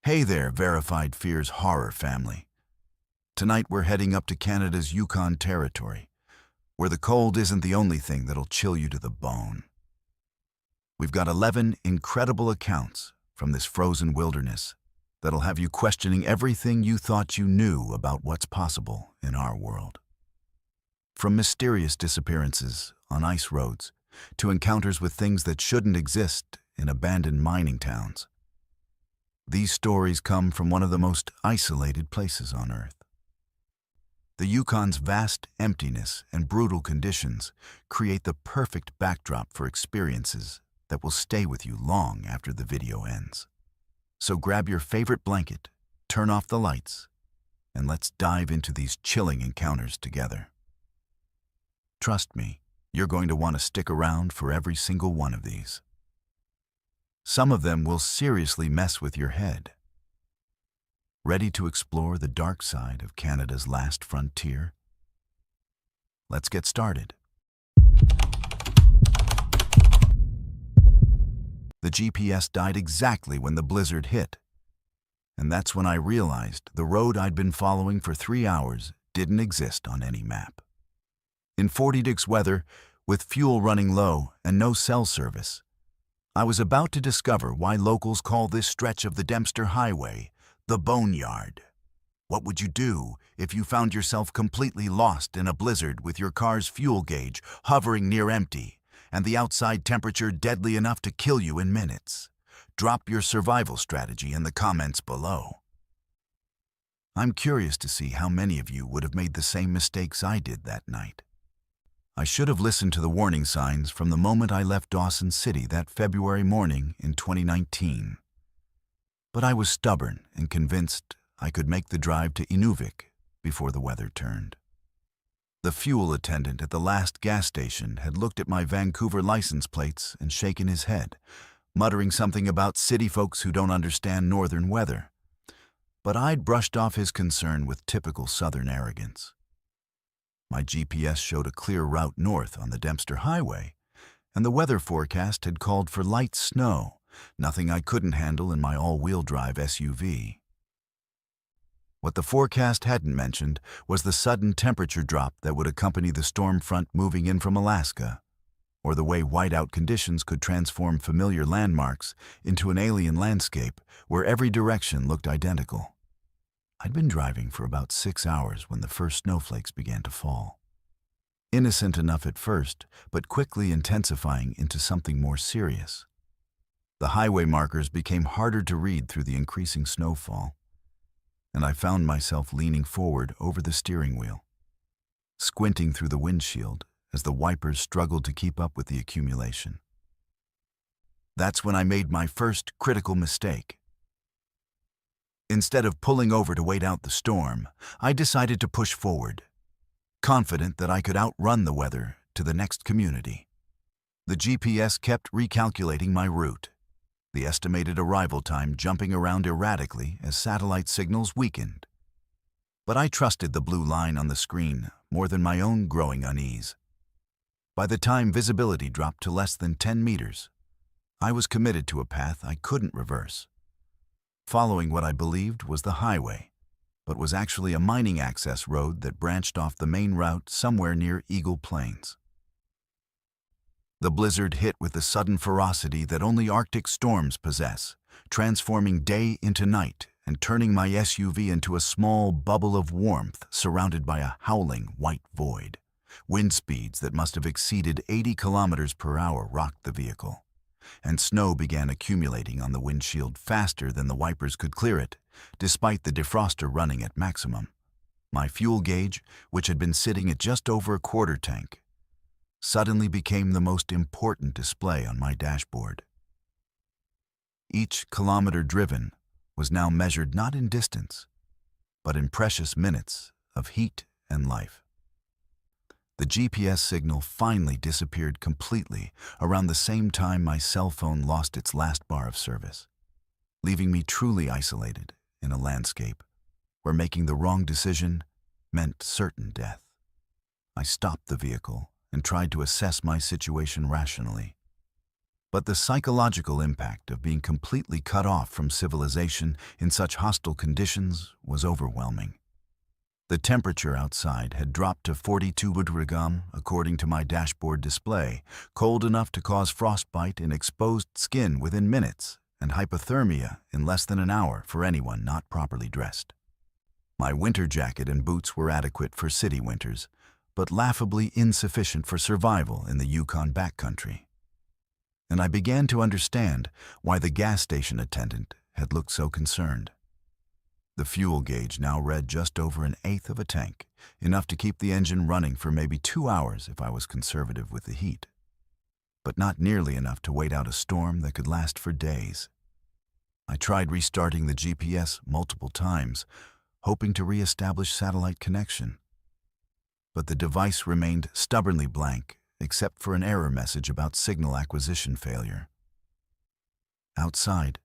Hey there, Verified Fears horror family. Tonight we're heading up to Canada's Yukon Territory, where the cold isn't the only thing that'll chill you to the bone. We've got 11 incredible accounts from this frozen wilderness that'll have you questioning everything you thought you knew about what's possible in our world. From mysterious disappearances on ice roads to encounters with things that shouldn't exist in abandoned mining towns. These stories come from one of the most isolated places on Earth. The Yukon's vast emptiness and brutal conditions create the perfect backdrop for experiences that will stay with you long after the video ends. So grab your favorite blanket, turn off the lights, and let's dive into these chilling encounters together. Trust me, you're going to want to stick around for every single one of these. Some of them will seriously mess with your head. Ready to explore the dark side of Canada's last frontier? Let's get started. The GPS died exactly when the blizzard hit. And that's when I realized the road I'd been following for 3 hours didn't exist on any map. In 40-degree weather, with fuel running low and no cell service, I was about to discover why locals call this stretch of the Dempster Highway the Boneyard. What would you do if you found yourself completely lost in a blizzard with your car's fuel gauge hovering near empty and the outside temperature deadly enough to kill you in minutes? Drop your survival strategy in the comments below. I'm curious to see how many of you would have made the same mistakes I did that night. I should have listened to the warning signs from the moment I left Dawson City that February morning in 2019. But I was stubborn and convinced I could make the drive to Inuvik before the weather turned. The fuel attendant at the last gas station had looked at my Vancouver license plates and shaken his head, muttering something about city folks who don't understand northern weather. But I'd brushed off his concern with typical southern arrogance. My GPS showed a clear route north on the Dempster Highway, and the weather forecast had called for light snow, nothing I couldn't handle in my all-wheel drive SUV. What the forecast hadn't mentioned was the sudden temperature drop that would accompany the storm front moving in from Alaska, or the way whiteout conditions could transform familiar landmarks into an alien landscape where every direction looked identical. I'd been driving for about 6 hours when the first snowflakes began to fall. Innocent enough at first, but quickly intensifying into something more serious. The highway markers became harder to read through the increasing snowfall, and I found myself leaning forward over the steering wheel, squinting through the windshield as the wipers struggled to keep up with the accumulation. That's when I made my first critical mistake. Instead of pulling over to wait out the storm, I decided to push forward, confident that I could outrun the weather to the next community. The GPS kept recalculating my route, the estimated arrival time jumping around erratically as satellite signals weakened. But I trusted the blue line on the screen more than my own growing unease. By the time visibility dropped to less than 10 meters, I was committed to a path I couldn't reverse, following what I believed was the highway, but was actually a mining access road that branched off the main route somewhere near Eagle Plains. The blizzard hit with the sudden ferocity that only Arctic storms possess, transforming day into night and turning my SUV into a small bubble of warmth surrounded by a howling white void. Wind speeds that must have exceeded 80 kilometers per hour rocked the vehicle, and snow began accumulating on the windshield faster than the wipers could clear it, despite the defroster running at maximum. My fuel gauge, which had been sitting at just over a quarter tank, suddenly became the most important display on my dashboard. Each kilometer driven was now measured not in distance, but in precious minutes of heat and life. The GPS signal finally disappeared completely around the same time my cell phone lost its last bar of service, leaving me truly isolated in a landscape where making the wrong decision meant certain death. I stopped the vehicle and tried to assess my situation rationally. But the psychological impact of being completely cut off from civilization in such hostile conditions was overwhelming. The temperature outside had dropped to 42°, according to my dashboard display, cold enough to cause frostbite and exposed skin within minutes, and hypothermia in less than an hour for anyone not properly dressed. My winter jacket and boots were adequate for city winters, but laughably insufficient for survival in the Yukon backcountry. And I began to understand why the gas station attendant had looked so concerned. The fuel gauge now read just over 1/8 of a tank, enough to keep the engine running for maybe 2 hours if I was conservative with the heat, but not nearly enough to wait out a storm that could last for days. I tried restarting the GPS multiple times, hoping to re-establish satellite connection, but the device remained stubbornly blank except for an error message about signal acquisition failure. Outside,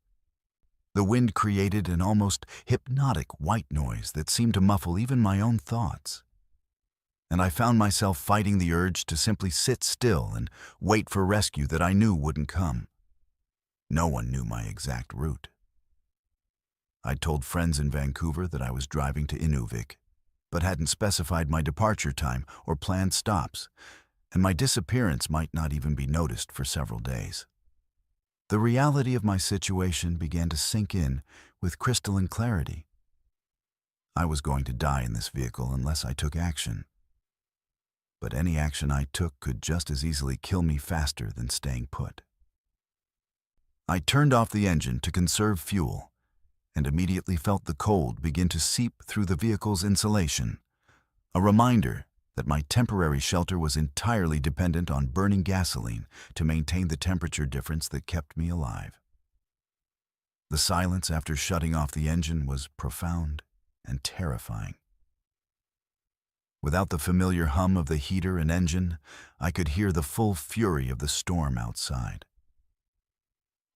the wind created an almost hypnotic white noise that seemed to muffle even my own thoughts. And I found myself fighting the urge to simply sit still and wait for rescue that I knew wouldn't come. No one knew my exact route. I'd told friends in Vancouver that I was driving to Inuvik, but hadn't specified my departure time or planned stops, and my disappearance might not even be noticed for several days. The reality of my situation began to sink in with crystalline clarity. I was going to die in this vehicle unless I took action. But any action I took could just as easily kill me faster than staying put. I turned off the engine to conserve fuel and immediately felt the cold begin to seep through the vehicle's insulation, a reminder that my temporary shelter was entirely dependent on burning gasoline to maintain the temperature difference that kept me alive. The silence after shutting off the engine was profound and terrifying. Without the familiar hum of the heater and engine, I could hear the full fury of the storm outside.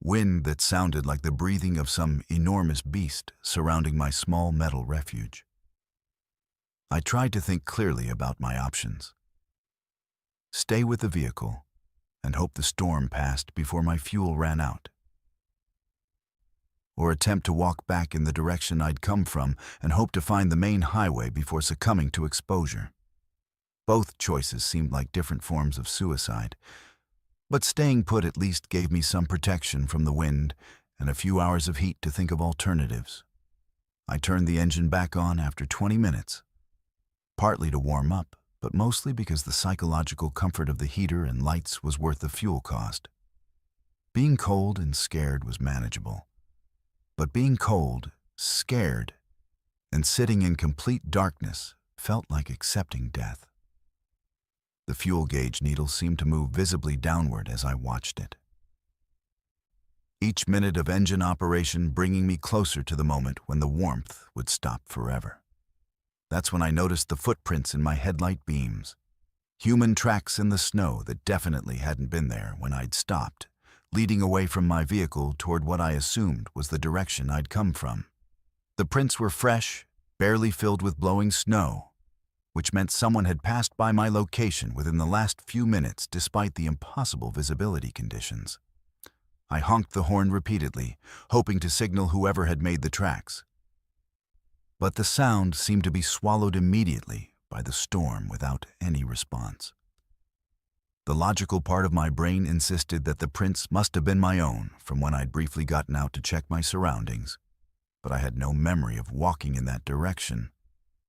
Wind that sounded like the breathing of some enormous beast surrounding my small metal refuge. I tried to think clearly about my options. Stay with the vehicle and hope the storm passed before my fuel ran out. Or attempt to walk back in the direction I'd come from and hope to find the main highway before succumbing to exposure. Both choices seemed like different forms of suicide, but staying put at least gave me some protection from the wind and a few hours of heat to think of alternatives. I turned the engine back on after 20 minutes. Partly to warm up, but mostly because the psychological comfort of the heater and lights was worth the fuel cost. Being cold and scared was manageable, but being cold, scared, and sitting in complete darkness felt like accepting death. The fuel gauge needle seemed to move visibly downward as I watched it. Each minute of engine operation bringing me closer to the moment when the warmth would stop forever. That's when I noticed the footprints in my headlight beams. Human tracks in the snow that definitely hadn't been there when I'd stopped, leading away from my vehicle toward what I assumed was the direction I'd come from. The prints were fresh, barely filled with blowing snow, which meant someone had passed by my location within the last few minutes despite the impossible visibility conditions. I honked the horn repeatedly, hoping to signal whoever had made the tracks. But the sound seemed to be swallowed immediately by the storm without any response. The logical part of my brain insisted that the prints must have been my own from when I'd briefly gotten out to check my surroundings, but I had no memory of walking in that direction,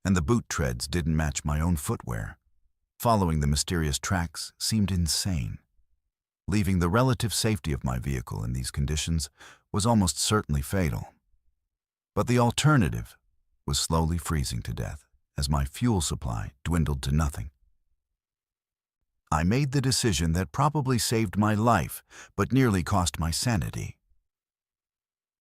and the boot treads didn't match my own footwear. Following the mysterious tracks seemed insane. Leaving the relative safety of my vehicle in these conditions was almost certainly fatal. But the alternative was slowly freezing to death as my fuel supply dwindled to nothing. I made the decision that probably saved my life, but nearly cost my sanity.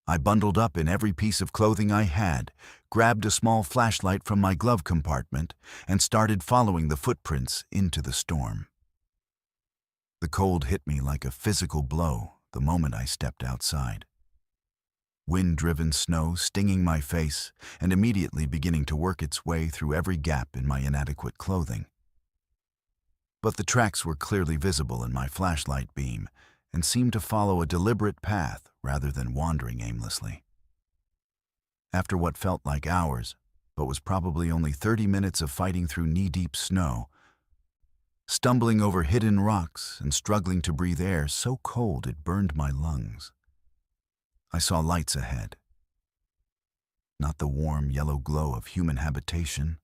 I bundled up in every piece of clothing I had, grabbed a small flashlight from my glove compartment, and started following the footprints into the storm. The cold hit me like a physical blow the moment I stepped outside. Wind-driven snow stinging my face and immediately beginning to work its way through every gap in my inadequate clothing. But the tracks were clearly visible in my flashlight beam, and seemed to follow a deliberate path rather than wandering aimlessly. After what felt like hours, but was probably only 30 minutes of fighting through knee-deep snow, stumbling over hidden rocks and struggling to breathe air so cold it burned my lungs, I saw lights ahead. Not the warm yellow glow of human habitation,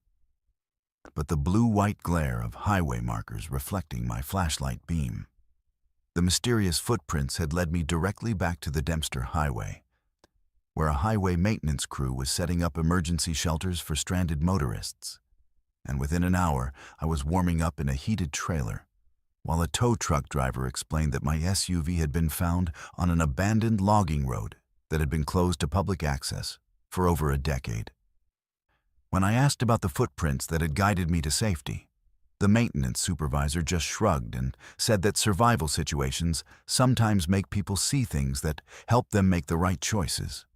but the blue-white glare of highway markers reflecting my flashlight beam. The mysterious footprints had led me directly back to the Dempster Highway, where a highway maintenance crew was setting up emergency shelters for stranded motorists. And within an hour, I was warming up in a heated trailer, while a tow truck driver explained that my SUV had been found on an abandoned logging road that had been closed to public access for over a decade. When I asked about the footprints that had guided me to safety, the maintenance supervisor just shrugged and said that survival situations sometimes make people see things that help them make the right choices.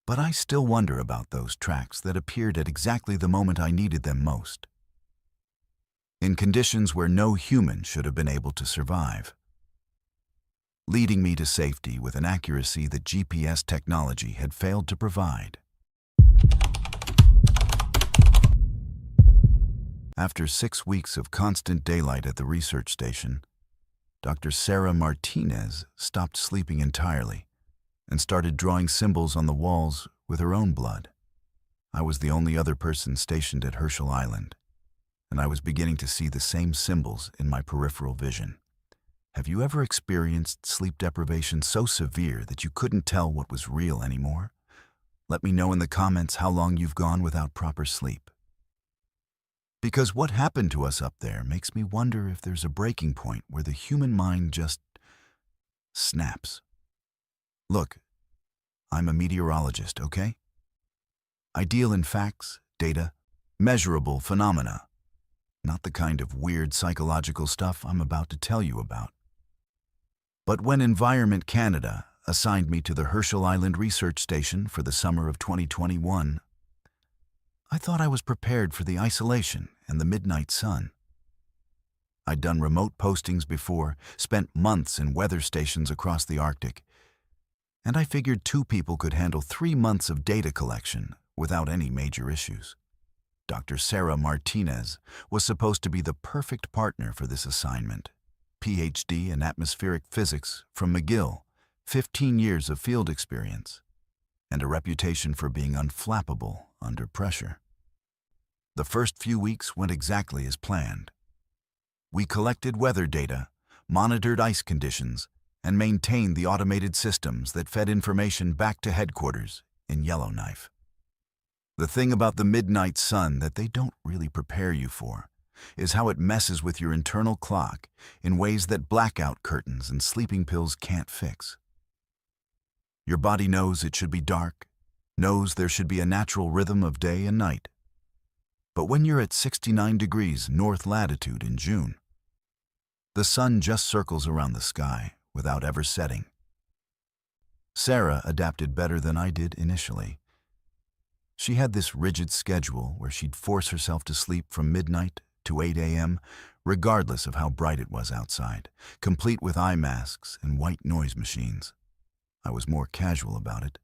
But I still wonder about those tracks that appeared at exactly the moment I needed them most, in conditions where no human should have been able to survive, leading me to safety with an accuracy that GPS technology had failed to provide. After 6 weeks of constant daylight at the research station, Dr. Sarah Martinez stopped sleeping entirely and started drawing symbols on the walls with her own blood. I was the only other person stationed at Herschel Island, and I was beginning to see the same symbols in my peripheral vision. Have you ever experienced sleep deprivation so severe that you couldn't tell what was real anymore? Let me know in the comments how long you've gone without proper sleep. Because what happened to us up there makes me wonder if there's a breaking point where the human mind just snaps. Look, I'm a meteorologist, okay? I deal in facts, data, measurable phenomena, not the kind of weird psychological stuff I'm about to tell you about. But when Environment Canada assigned me to the Herschel Island Research Station for the summer of 2021, I thought I was prepared for the isolation and the midnight sun. I'd done remote postings before, spent months in weather stations across the Arctic, and I figured 2 people could handle 3 months of data collection without any major issues. Dr. Sarah Martinez was supposed to be the perfect partner for this assignment. PhD in atmospheric physics from McGill, 15 years of field experience, and a reputation for being unflappable under pressure. The first few weeks went exactly as planned. We collected weather data, monitored ice conditions, and maintained the automated systems that fed information back to headquarters in Yellowknife. The thing about the midnight sun that they don't really prepare you for is how it messes with your internal clock in ways that blackout curtains and sleeping pills can't fix. Your body knows it should be dark, knows there should be a natural rhythm of day and night. But when you're at 69 degrees north latitude in June, the sun just circles around the sky without ever setting. Sarah adapted better than I did initially. She had this rigid schedule where she'd force herself to sleep from midnight to 8 a.m., regardless of how bright it was outside, complete with eye masks and white noise machines. I was more casual about it,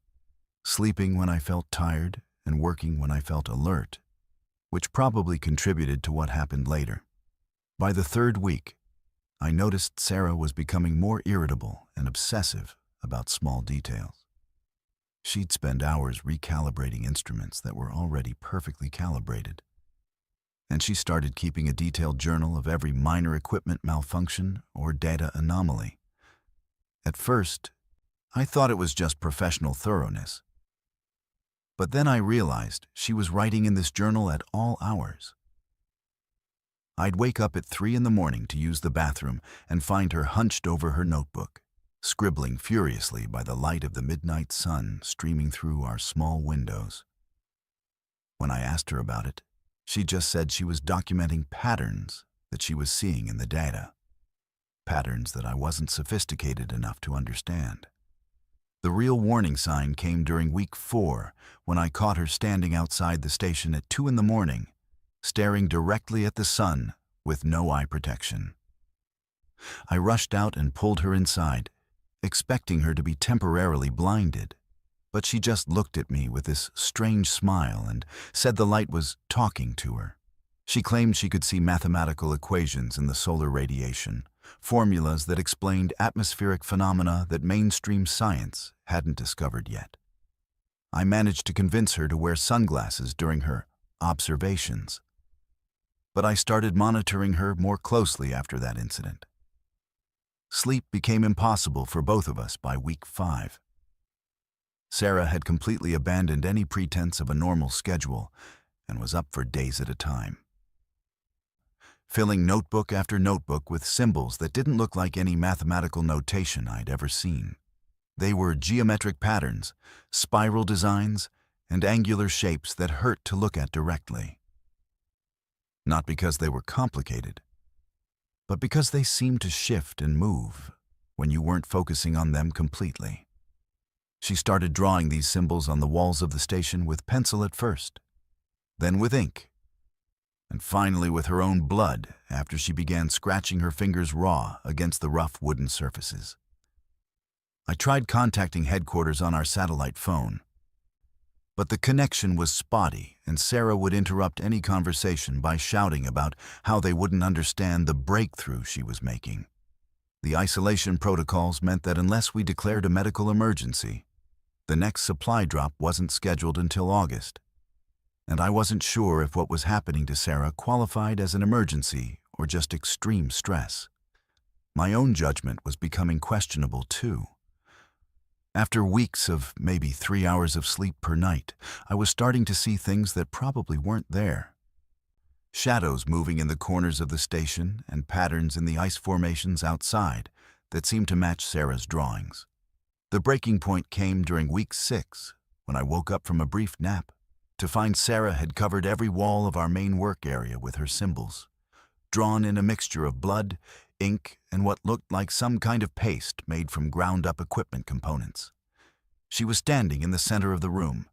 sleeping when I felt tired and working when I felt alert, which probably contributed to what happened later. By the 3rd week, I noticed Sarah was becoming more irritable and obsessive about small details. She'd spend hours recalibrating instruments that were already perfectly calibrated. And she started keeping a detailed journal of every minor equipment malfunction or data anomaly. At first, I thought it was just professional thoroughness. But then I realized she was writing in this journal at all hours. I'd wake up at 3 in the morning to use the bathroom and find her hunched over her notebook, scribbling furiously by the light of the midnight sun streaming through our small windows. When I asked her about it, she just said she was documenting patterns that she was seeing in the data, patterns that I wasn't sophisticated enough to understand. The real warning sign came during week 4 when I caught her standing outside the station at 2 in the morning, staring directly at the sun with no eye protection. I rushed out and pulled her inside, expecting her to be temporarily blinded. But she just looked at me with this strange smile and said the light was talking to her. She claimed she could see mathematical equations in the solar radiation, formulas that explained atmospheric phenomena that mainstream science hadn't discovered yet. I managed to convince her to wear sunglasses during her observations. But I started monitoring her more closely after that incident. Sleep became impossible for both of us by week 5. Sarah had completely abandoned any pretense of a normal schedule and was up for days at a time, filling notebook after notebook with symbols that didn't look like any mathematical notation I'd ever seen. They were geometric patterns, spiral designs, and angular shapes that hurt to look at directly. Not because they were complicated, but because they seemed to shift and move when you weren't focusing on them completely. She started drawing these symbols on the walls of the station with pencil at first, then with ink, and finally with her own blood after she began scratching her fingers raw against the rough wooden surfaces. I tried contacting headquarters on our satellite phone, but the connection was spotty and Sarah would interrupt any conversation by shouting about how they wouldn't understand the breakthrough she was making. The isolation protocols meant that unless we declared a medical emergency, the next supply drop wasn't scheduled until August, and I wasn't sure if what was happening to Sarah qualified as an emergency or just extreme stress. My own judgment was becoming questionable too. After weeks of maybe 3 hours of sleep per night, I was starting to see things that probably weren't there. Shadows moving in the corners of the station and patterns in the ice formations outside that seemed to match Sarah's drawings. The breaking point came during week 6, when I woke up from a brief nap to find Sarah had covered every wall of our main work area with her symbols, drawn in a mixture of blood, ink, and what looked like some kind of paste made from ground-up equipment components. She was standing in the center of the room,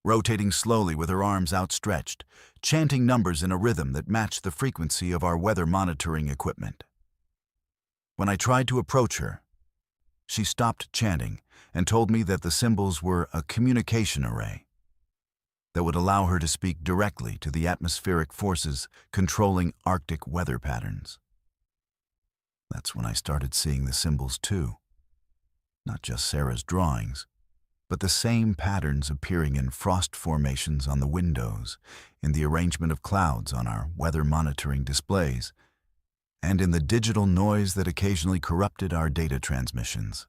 rotating slowly with her arms outstretched, chanting numbers in a rhythm that matched the frequency of our weather monitoring equipment. When I tried to approach her, she stopped chanting and told me that the symbols were a communication array that would allow her to speak directly to the atmospheric forces controlling Arctic weather patterns. That's when I started seeing the symbols too. Not just Sarah's drawings, but the same patterns appearing in frost formations on the windows, in the arrangement of clouds on our weather monitoring displays, and in the digital noise that occasionally corrupted our data transmissions.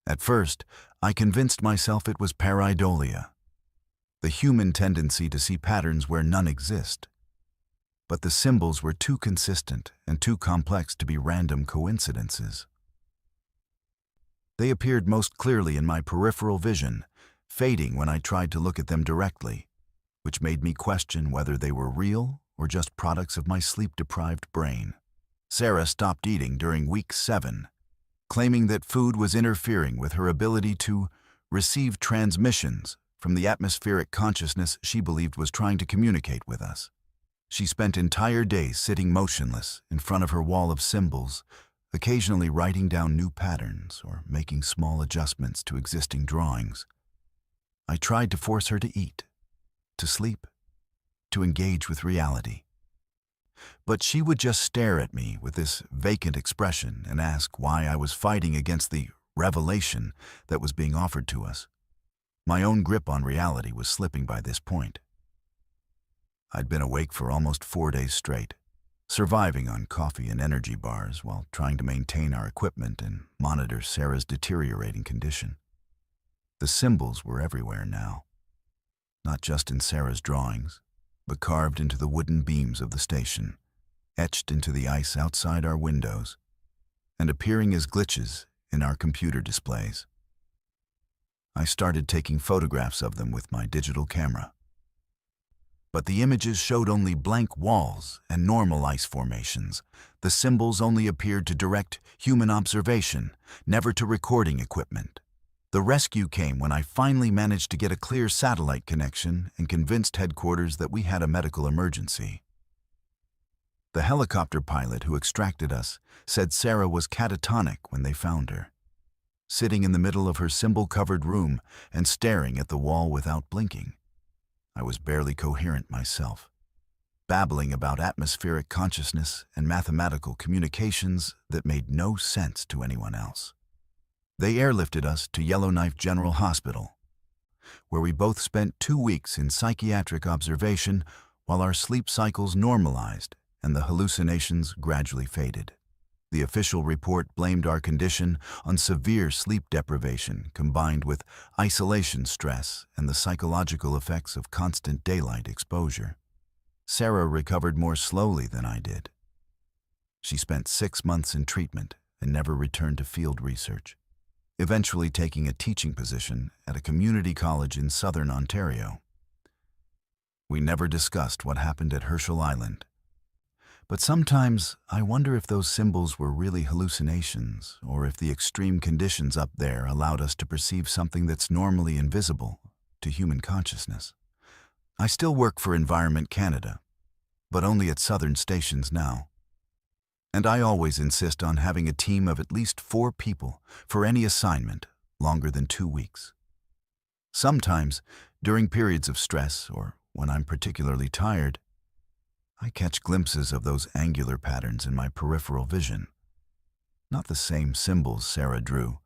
At first, I convinced myself it was pareidolia, the human tendency to see patterns where none exist. But the symbols were too consistent and too complex to be random coincidences. They appeared most clearly in my peripheral vision, fading when I tried to look at them directly, which made me question whether they were real or just products of my sleep-deprived brain. Sarah stopped eating during week 7, claiming that food was interfering with her ability to receive transmissions from the atmospheric consciousness she believed was trying to communicate with us. She spent entire days sitting motionless in front of her wall of symbols, occasionally writing down new patterns or making small adjustments to existing drawings. I tried to force her to eat, to sleep, to engage with reality. But she would just stare at me with this vacant expression and ask why I was fighting against the revelation that was being offered to us. My own grip on reality was slipping by this point. I'd been awake for almost 4 days straight, surviving on coffee and energy bars while trying to maintain our equipment and monitor Sarah's deteriorating condition. The symbols were everywhere now, not just in Sarah's drawings, but carved into the wooden beams of the station, etched into the ice outside our windows, and appearing as glitches in our computer displays. I started taking photographs of them with my digital camera. But the images showed only blank walls and normal ice formations. The symbols only appeared to direct human observation, never to recording equipment. The rescue came when I finally managed to get a clear satellite connection and convinced headquarters that we had a medical emergency. The helicopter pilot who extracted us said Sarah was catatonic when they found her, sitting in the middle of her symbol-covered room and staring at the wall without blinking. I was barely coherent myself, babbling about atmospheric consciousness and mathematical communications that made no sense to anyone else. They airlifted us to Yellowknife General Hospital, where we both spent 2 weeks in psychiatric observation while our sleep cycles normalized and the hallucinations gradually faded. The official report blamed our condition on severe sleep deprivation combined with isolation stress and the psychological effects of constant daylight exposure. Sarah recovered more slowly than I did. She spent 6 months in treatment and never returned to field research, eventually taking a teaching position at a community college in southern Ontario. We never discussed what happened at Herschel Island. But sometimes I wonder if those symbols were really hallucinations, or if the extreme conditions up there allowed us to perceive something that's normally invisible to human consciousness. I still work for Environment Canada, but only at southern stations now. And I always insist on having a team of at least 4 people for any assignment longer than 2 weeks. Sometimes, during periods of stress or when I'm particularly tired, I catch glimpses of those angular patterns in my peripheral vision. Not the same symbols Sarah drew,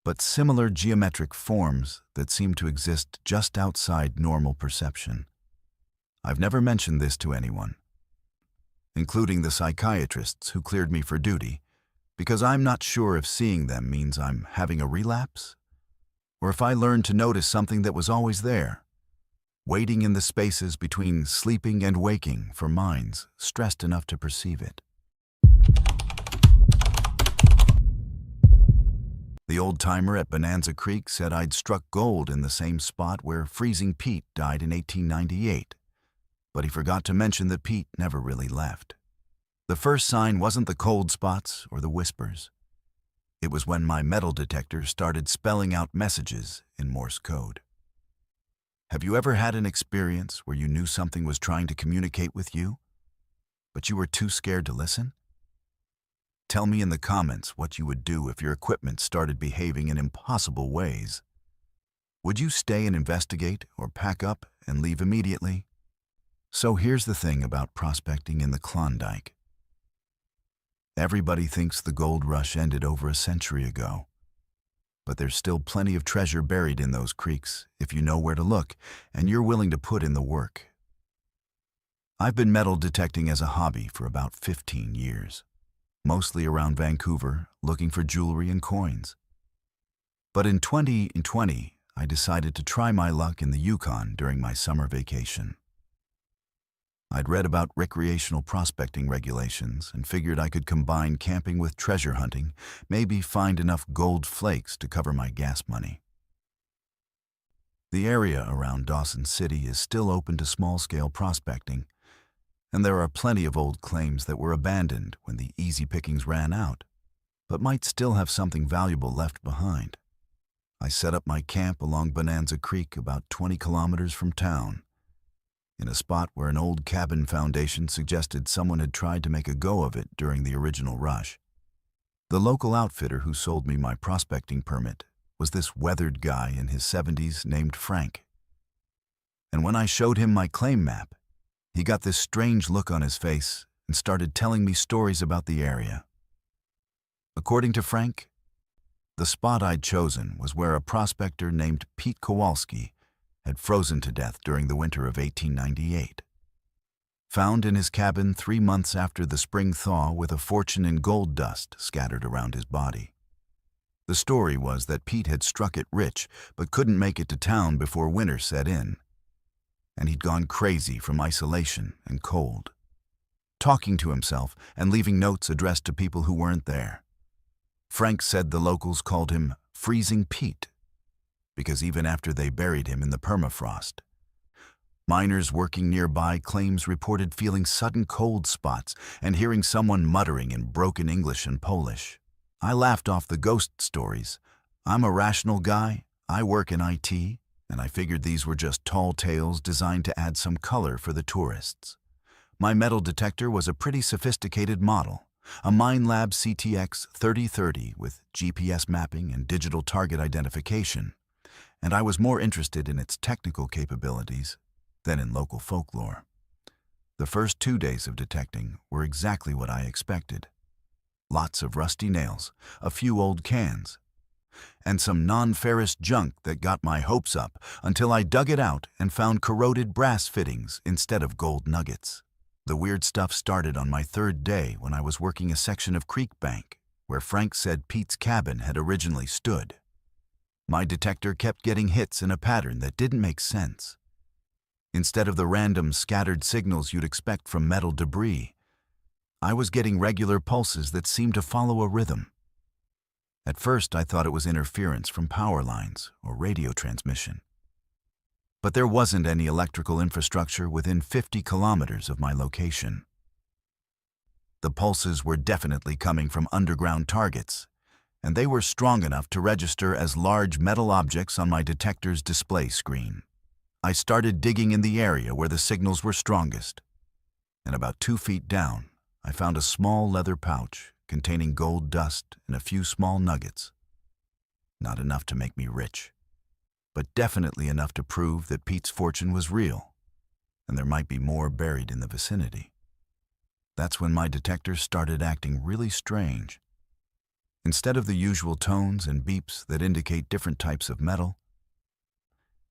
but similar geometric forms that seem to exist just outside normal perception. I've never mentioned this to anyone, including the psychiatrists who cleared me for duty, because I'm not sure if seeing them means I'm having a relapse, or if I learned to notice something that was always there, waiting in the spaces between sleeping and waking for minds stressed enough to perceive it. The old-timer at Bonanza Creek said I'd struck gold in the same spot where Freezing Pete died in 1898, but he forgot to mention that Pete never really left. The first sign wasn't the cold spots or the whispers. It was when my metal detector started spelling out messages in Morse code. Have you ever had an experience where you knew something was trying to communicate with you, but you were too scared to listen? Tell me in the comments what you would do if your equipment started behaving in impossible ways. Would you stay and investigate or pack up and leave immediately? So here's the thing about prospecting in the Klondike. Everybody thinks the gold rush ended over a century ago. But there's still plenty of treasure buried in those creeks if you know where to look and you're willing to put in the work. I've been metal detecting as a hobby for about 15 years, mostly around Vancouver, looking for jewelry and coins. But in 2020, I decided to try my luck in the Yukon during my summer vacation. I'd read about recreational prospecting regulations and figured I could combine camping with treasure hunting, maybe find enough gold flakes to cover my gas money. The area around Dawson City is still open to small-scale prospecting, and there are plenty of old claims that were abandoned when the easy pickings ran out, but might still have something valuable left behind. I set up my camp along Bonanza Creek about 20 kilometers from town, in a spot where an old cabin foundation suggested someone had tried to make a go of it during the original rush. The local outfitter who sold me my prospecting permit was this weathered guy in his 70s named Frank. And when I showed him my claim map, he got this strange look on his face and started telling me stories about the area. According to Frank, the spot I'd chosen was where a prospector named Pete Kowalski had frozen to death during the winter of 1898. Found in his cabin 3 months after the spring thaw with a fortune in gold dust scattered around his body. The story was that Pete had struck it rich but couldn't make it to town before winter set in, and he'd gone crazy from isolation and cold, talking to himself and leaving notes addressed to people who weren't there. Frank said the locals called him Freezing Pete, because even after they buried him in the permafrost, miners working nearby claims reported feeling sudden cold spots and hearing someone muttering in broken English and Polish. I laughed off the ghost stories. I'm a rational guy, I work in IT, and I figured these were just tall tales designed to add some color for the tourists. My metal detector was a pretty sophisticated model, a Minelab CTX 3030 with GPS mapping and digital target identification, and I was more interested in its technical capabilities than in local folklore. The first 2 days of detecting were exactly what I expected. Lots of rusty nails, a few old cans, and some non-ferrous junk that got my hopes up until I dug it out and found corroded brass fittings instead of gold nuggets. The weird stuff started on my 3rd day when I was working a section of creek bank where Frank said Pete's cabin had originally stood. My detector kept getting hits in a pattern that didn't make sense. Instead of the random scattered signals you'd expect from metal debris, I was getting regular pulses that seemed to follow a rhythm. At first, I thought it was interference from power lines or radio transmission. But there wasn't any electrical infrastructure within 50 kilometers of my location. The pulses were definitely coming from underground targets, and they were strong enough to register as large metal objects on my detector's display screen. I started digging in the area where the signals were strongest, and about 2 feet down, I found a small leather pouch containing gold dust and a few small nuggets. Not enough to make me rich, but definitely enough to prove that Pete's fortune was real, and there might be more buried in the vicinity. That's when my detector started acting really strange. Instead of the usual tones and beeps that indicate different types of metal,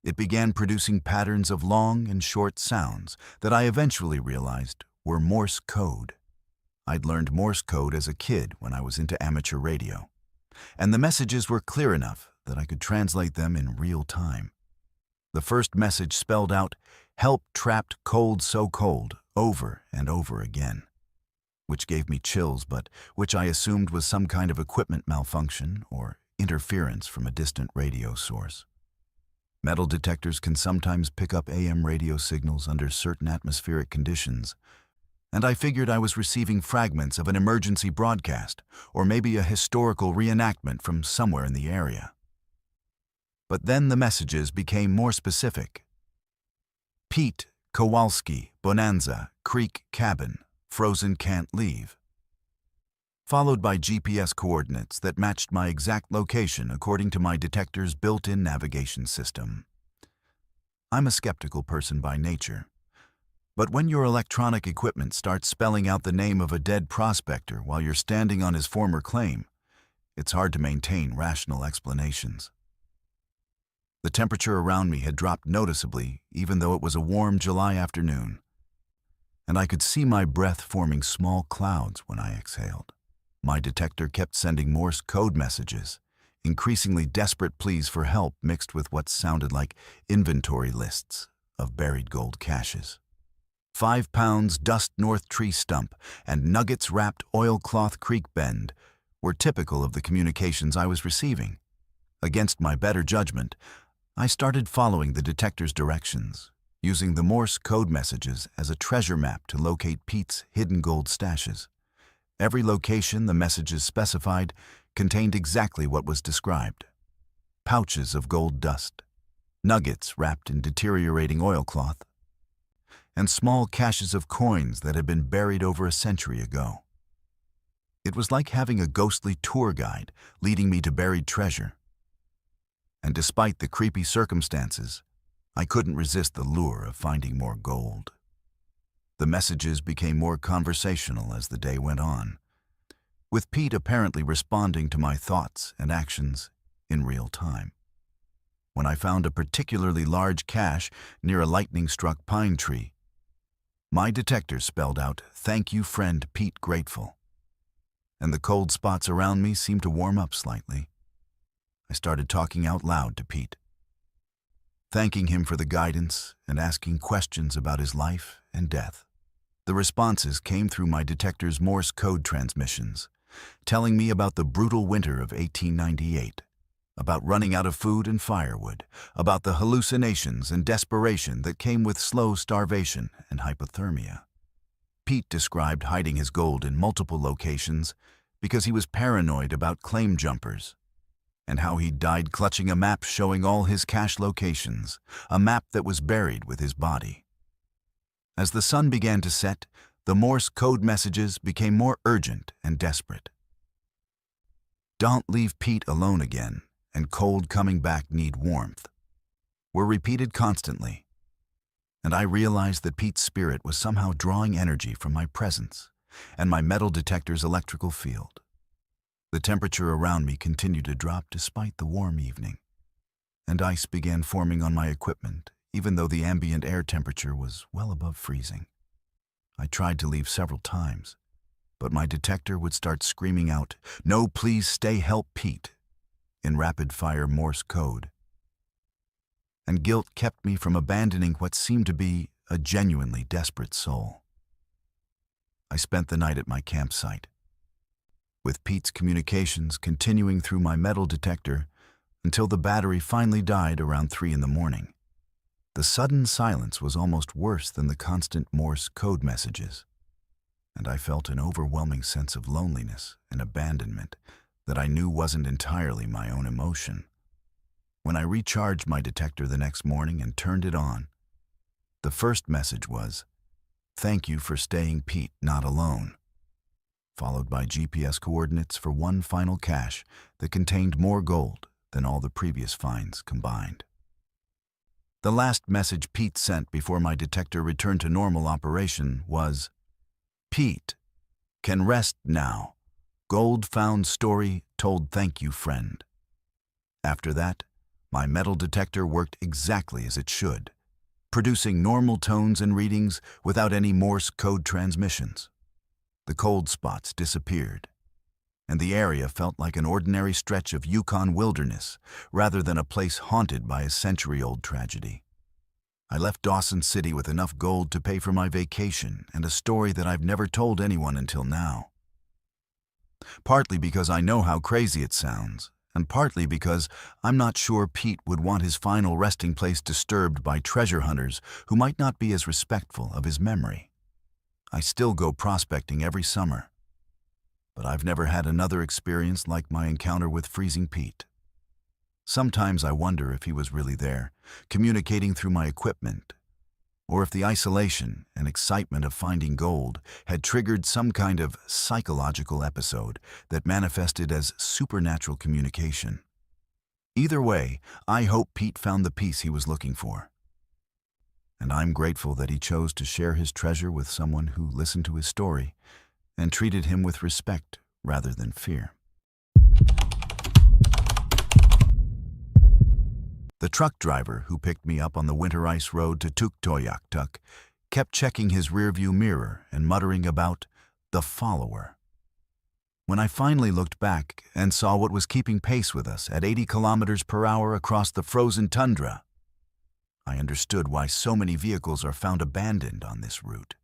it began producing patterns of long and short sounds that I eventually realized were Morse code. I'd learned Morse code as a kid when I was into amateur radio, and the messages were clear enough that I could translate them in real time. The first message spelled out, "Help trapped cold so cold," over and over again, which gave me chills, but which I assumed was some kind of equipment malfunction or interference from a distant radio source. Metal detectors can sometimes pick up AM radio signals under certain atmospheric conditions, and I figured I was receiving fragments of an emergency broadcast or maybe a historical reenactment from somewhere in the area. But then the messages became more specific. Pete, Kowalski, Bonanza, Creek Cabin, Frozen Can't Leave, followed by GPS coordinates that matched my exact location according to my detector's built-in navigation system. I'm a skeptical person by nature, but when your electronic equipment starts spelling out the name of a dead prospector while you're standing on his former claim, it's hard to maintain rational explanations. The temperature around me had dropped noticeably, even though it was a warm July afternoon, and I could see my breath forming small clouds when I exhaled. My detector kept sending Morse code messages, increasingly desperate pleas for help mixed with what sounded like inventory lists of buried gold caches. 5 pounds dust north tree stump and nuggets wrapped oilcloth creek bend were typical of the communications I was receiving. Against my better judgment, I started following the detector's directions, using the Morse code messages as a treasure map to locate Pete's hidden gold stashes. Every location the messages specified contained exactly what was described: pouches of gold dust, nuggets wrapped in deteriorating oilcloth, and small caches of coins that had been buried over a century ago. It was like having a ghostly tour guide leading me to buried treasure. And despite the creepy circumstances, I couldn't resist the lure of finding more gold. The messages became more conversational as the day went on, with Pete apparently responding to my thoughts and actions in real time. When I found a particularly large cache near a lightning-struck pine tree, my detector spelled out, "Thank you, friend Pete, grateful," and the cold spots around me seemed to warm up slightly. I started talking out loud to Pete, thanking him for the guidance and asking questions about his life and death. The responses came through my detector's Morse code transmissions, telling me about the brutal winter of 1898, about running out of food and firewood, about the hallucinations and desperation that came with slow starvation and hypothermia. Pete described hiding his gold in multiple locations because he was paranoid about claim jumpers, and how he died clutching a map showing all his cache locations, a map that was buried with his body. As the sun began to set, the Morse code messages became more urgent and desperate. "Don't leave Pete alone again," and "cold coming back need warmth" were repeated constantly, and I realized that Pete's spirit was somehow drawing energy from my presence and my metal detector's electrical field. The temperature around me continued to drop despite the warm evening, and ice began forming on my equipment, even though the ambient air temperature was well above freezing. I tried to leave several times, but my detector would start screaming out, "No, please stay, help Pete," in rapid-fire Morse code. And guilt kept me from abandoning what seemed to be a genuinely desperate soul. I spent the night at my campsite, with Pete's communications continuing through my metal detector until the battery finally died around 3 in the morning. The sudden silence was almost worse than the constant Morse code messages, and I felt an overwhelming sense of loneliness and abandonment that I knew wasn't entirely my own emotion. When I recharged my detector the next morning and turned it on, the first message was, "Thank you for staying, Pete, not alone," followed by GPS coordinates for one final cache that contained more gold than all the previous finds combined. The last message Pete sent before my detector returned to normal operation was, "Pete, can rest now. Gold found story told, thank you, friend." After that, my metal detector worked exactly as it should, producing normal tones and readings without any Morse code transmissions. The cold spots disappeared, and the area felt like an ordinary stretch of Yukon wilderness rather than a place haunted by a century-old tragedy. I left Dawson City with enough gold to pay for my vacation and a story that I've never told anyone until now. Partly because I know how crazy it sounds, and partly because I'm not sure Pete would want his final resting place disturbed by treasure hunters who might not be as respectful of his memory. I still go prospecting every summer, but I've never had another experience like my encounter with Freezing Pete. Sometimes I wonder if he was really there, communicating through my equipment, or if the isolation and excitement of finding gold had triggered some kind of psychological episode that manifested as supernatural communication. Either way, I hope Pete found the peace he was looking for. And I'm grateful that he chose to share his treasure with someone who listened to his story and treated him with respect rather than fear. The truck driver who picked me up on the winter ice road to Tuktoyaktuk kept checking his rearview mirror and muttering about the follower. When I finally looked back and saw what was keeping pace with us at 80 kilometers per hour across the frozen tundra, I understood why so many vehicles are found abandoned on this route.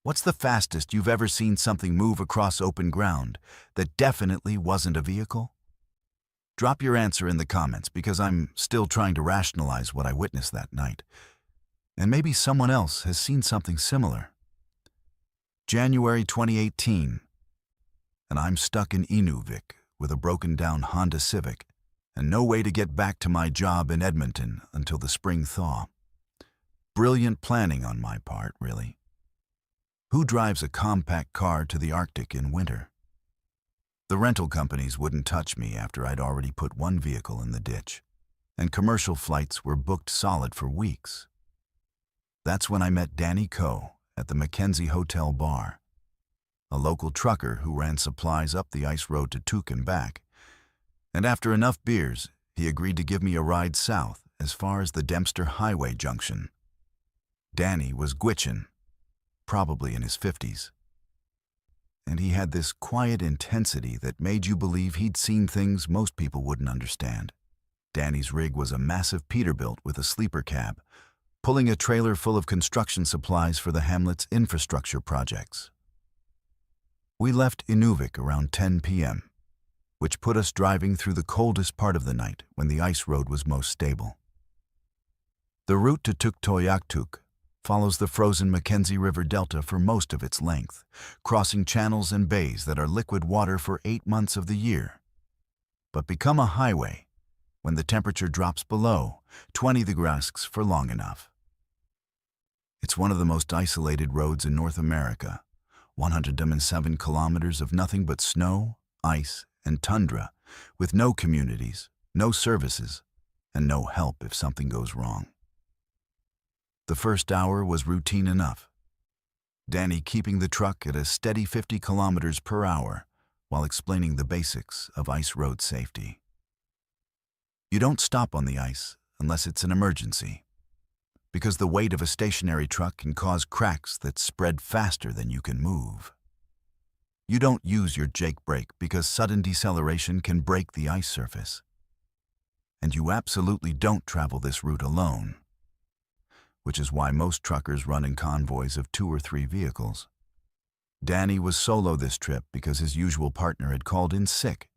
What's the fastest you've ever seen something move across open ground that definitely wasn't a vehicle? Drop your answer in the comments because I'm still trying to rationalize what I witnessed that night. And maybe someone else has seen something similar. January 2018, and I'm stuck in Inuvik with a broken-down Honda Civic and no way to get back to my job in Edmonton until the spring thaw. Brilliant planning on my part, really. Who drives a compact car to the Arctic in winter? The rental companies wouldn't touch me after I'd already put one vehicle in the ditch, and commercial flights were booked solid for weeks. That's when I met Danny Coe at the Mackenzie Hotel bar, a local trucker who ran supplies up the ice road to Tuk and back, and after enough beers, he agreed to give me a ride south as far as the Dempster Highway junction. Danny was Gwitchin, probably in his 50s. And he had this quiet intensity that made you believe he'd seen things most people wouldn't understand. Danny's rig was a massive Peterbilt with a sleeper cab, pulling a trailer full of construction supplies for the hamlet's infrastructure projects. We left Inuvik around 10 p.m., which put us driving through the coldest part of the night when the ice road was most stable. The route to Tuktoyaktuk follows the frozen Mackenzie River Delta for most of its length, crossing channels and bays that are liquid water for 8 months of the year, but become a highway when the temperature drops below 20 degrees for long enough. It's one of the most isolated roads in North America, 107 kilometers of nothing but snow, ice, and tundra, with no communities, no services, and no help if something goes wrong. The first hour was routine enough. Danny keeping the truck at a steady 50 kilometers per hour while explaining the basics of ice road safety. You don't stop on the ice unless it's an emergency, because the weight of a stationary truck can cause cracks that spread faster than you can move. You don't use your Jake brake because sudden deceleration can break the ice surface. And you absolutely don't travel this route alone, which is why most truckers run in convoys of 2 or 3 vehicles. Danny was solo this trip because his usual partner had called in sick,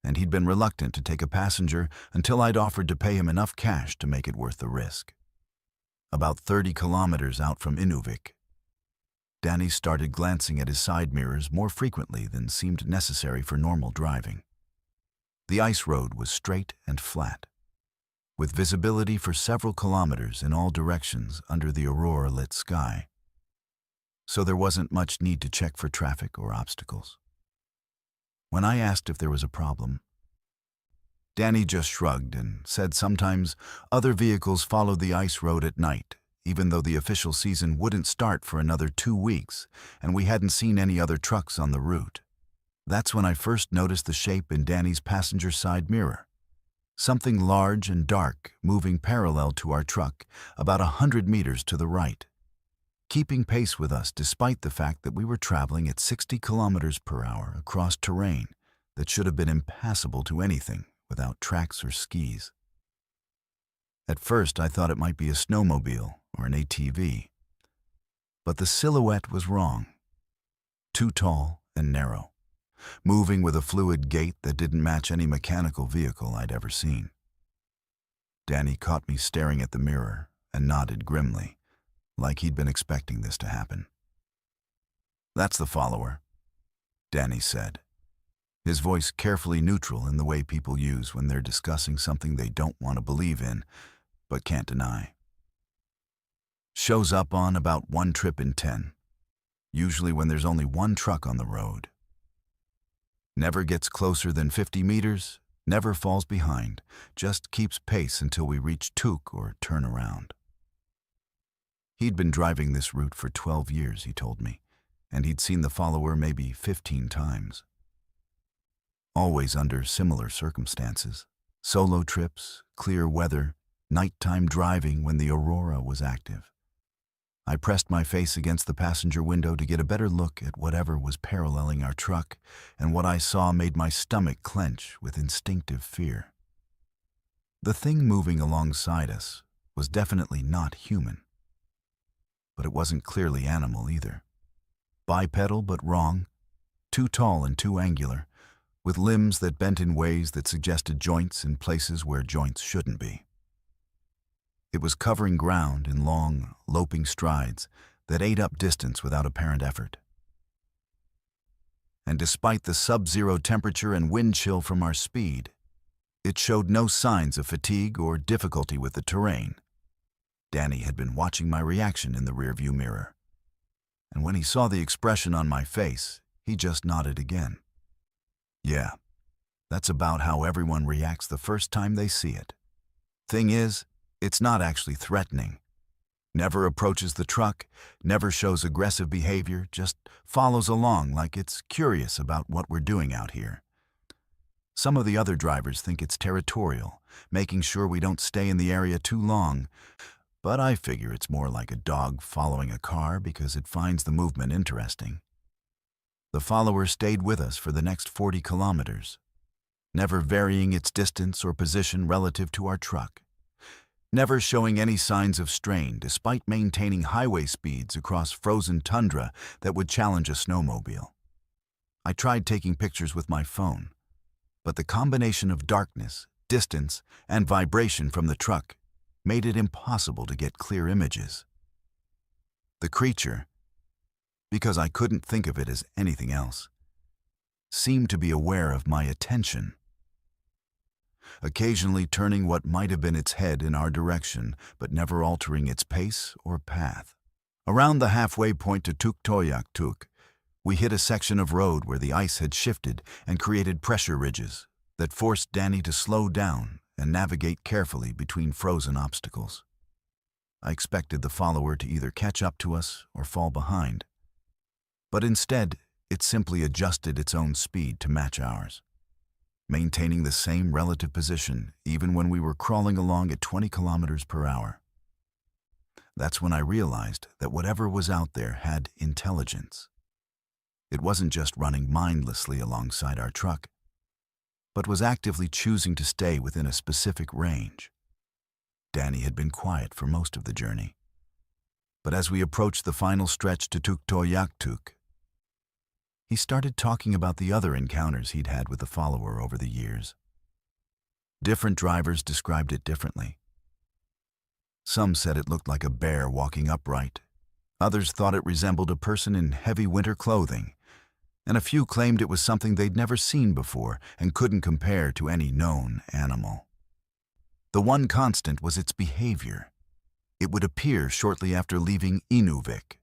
and he'd been reluctant to take a passenger until I'd offered to pay him enough cash to make it worth the risk. About 30 kilometers out from Inuvik, Danny started glancing at his side mirrors more frequently than seemed necessary for normal driving. The ice road was straight and flat, with visibility for several kilometers in all directions under the aurora-lit sky, so there wasn't much need to check for traffic or obstacles. When I asked if there was a problem, Danny just shrugged and said sometimes other vehicles followed the ice road at night, even though the official season wouldn't start for another 2 weeks and we hadn't seen any other trucks on the route. That's when I first noticed the shape in Danny's passenger side mirror. Something large and dark moving parallel to our truck about 100 meters to the right, keeping pace with us despite the fact that we were traveling at 60 kilometers per hour across terrain that should have been impassable to anything without tracks or skis. At first I thought it might be a snowmobile or an ATV, but the silhouette was wrong. Too tall and narrow, moving with a fluid gait that didn't match any mechanical vehicle I'd ever seen. Danny caught me staring at the mirror and nodded grimly, like he'd been expecting this to happen. "That's the follower," Danny said, his voice carefully neutral in the way people use when they're discussing something they don't want to believe in, but can't deny. "Shows up on about 1 trip in 10, usually when there's only 1 truck on the road. Never gets closer than 50 meters, never falls behind, just keeps pace until we reach Tuk or turn around." He'd been driving this route for 12 years, he told me, and he'd seen the follower maybe 15 times. Always under similar circumstances. Solo trips, clear weather, nighttime driving when the aurora was active. I pressed my face against the passenger window to get a better look at whatever was paralleling our truck, and what I saw made my stomach clench with instinctive fear. The thing moving alongside us was definitely not human, but it wasn't clearly animal either. Bipedal but wrong, too tall and too angular, with limbs that bent in ways that suggested joints in places where joints shouldn't be. It was covering ground in long, loping strides that ate up distance without apparent effort. And despite the sub-zero temperature and wind chill from our speed, it showed no signs of fatigue or difficulty with the terrain. Danny had been watching my reaction in the rearview mirror, and when he saw the expression on my face, he just nodded again. "Yeah, that's about how everyone reacts the first time they see it. Thing is, it's not actually threatening. Never approaches the truck, never shows aggressive behavior, just follows along like it's curious about what we're doing out here. Some of the other drivers think it's territorial, making sure we don't stay in the area too long, but I figure it's more like a dog following a car because it finds the movement interesting." The follower stayed with us for the next 40 kilometers, never varying its distance or position relative to our truck, never showing any signs of strain despite maintaining highway speeds across frozen tundra that would challenge a snowmobile. I tried taking pictures with my phone, but the combination of darkness, distance, and vibration from the truck made it impossible to get clear images. The creature, because I couldn't think of it as anything else, seemed to be aware of my attention, occasionally turning what might have been its head in our direction, but never altering its pace or path. Around the halfway point to Tuktoyaktuk, we hit a section of road where the ice had shifted and created pressure ridges that forced Danny to slow down and navigate carefully between frozen obstacles. I expected the follower to either catch up to us or fall behind, but instead it simply adjusted its own speed to match ours, maintaining the same relative position even when we were crawling along at 20 kilometers per hour. That's when I realized that whatever was out there had intelligence. It wasn't just running mindlessly alongside our truck, but was actively choosing to stay within a specific range. Danny had been quiet for most of the journey, but as we approached the final stretch to Tuktoyaktuk, he started talking about the other encounters he'd had with the follower over the years. Different drivers described it differently. Some said it looked like a bear walking upright. Others thought it resembled a person in heavy winter clothing, and a few claimed it was something they'd never seen before and couldn't compare to any known animal. The one constant was its behavior. It would appear shortly after leaving Inuvik,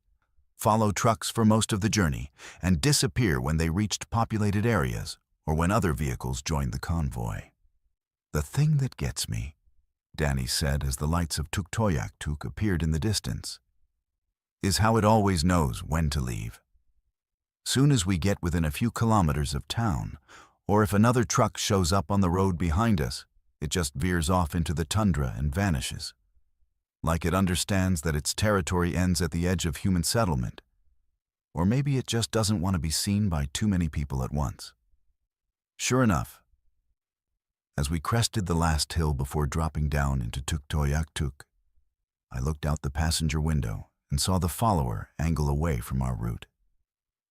follow trucks for most of the journey, and disappear when they reached populated areas or when other vehicles joined the convoy. "The thing that gets me," Danny said as the lights of Tuktoyaktuk appeared in the distance, "is how it always knows when to leave. Soon as we get within a few kilometers of town, or if another truck shows up on the road behind us, it just veers off into the tundra and vanishes. Like it understands that its territory ends at the edge of human settlement. Or maybe it just doesn't want to be seen by too many people at once." Sure enough, as we crested the last hill before dropping down into Tuktoyaktuk, I looked out the passenger window and saw the follower angle away from our route,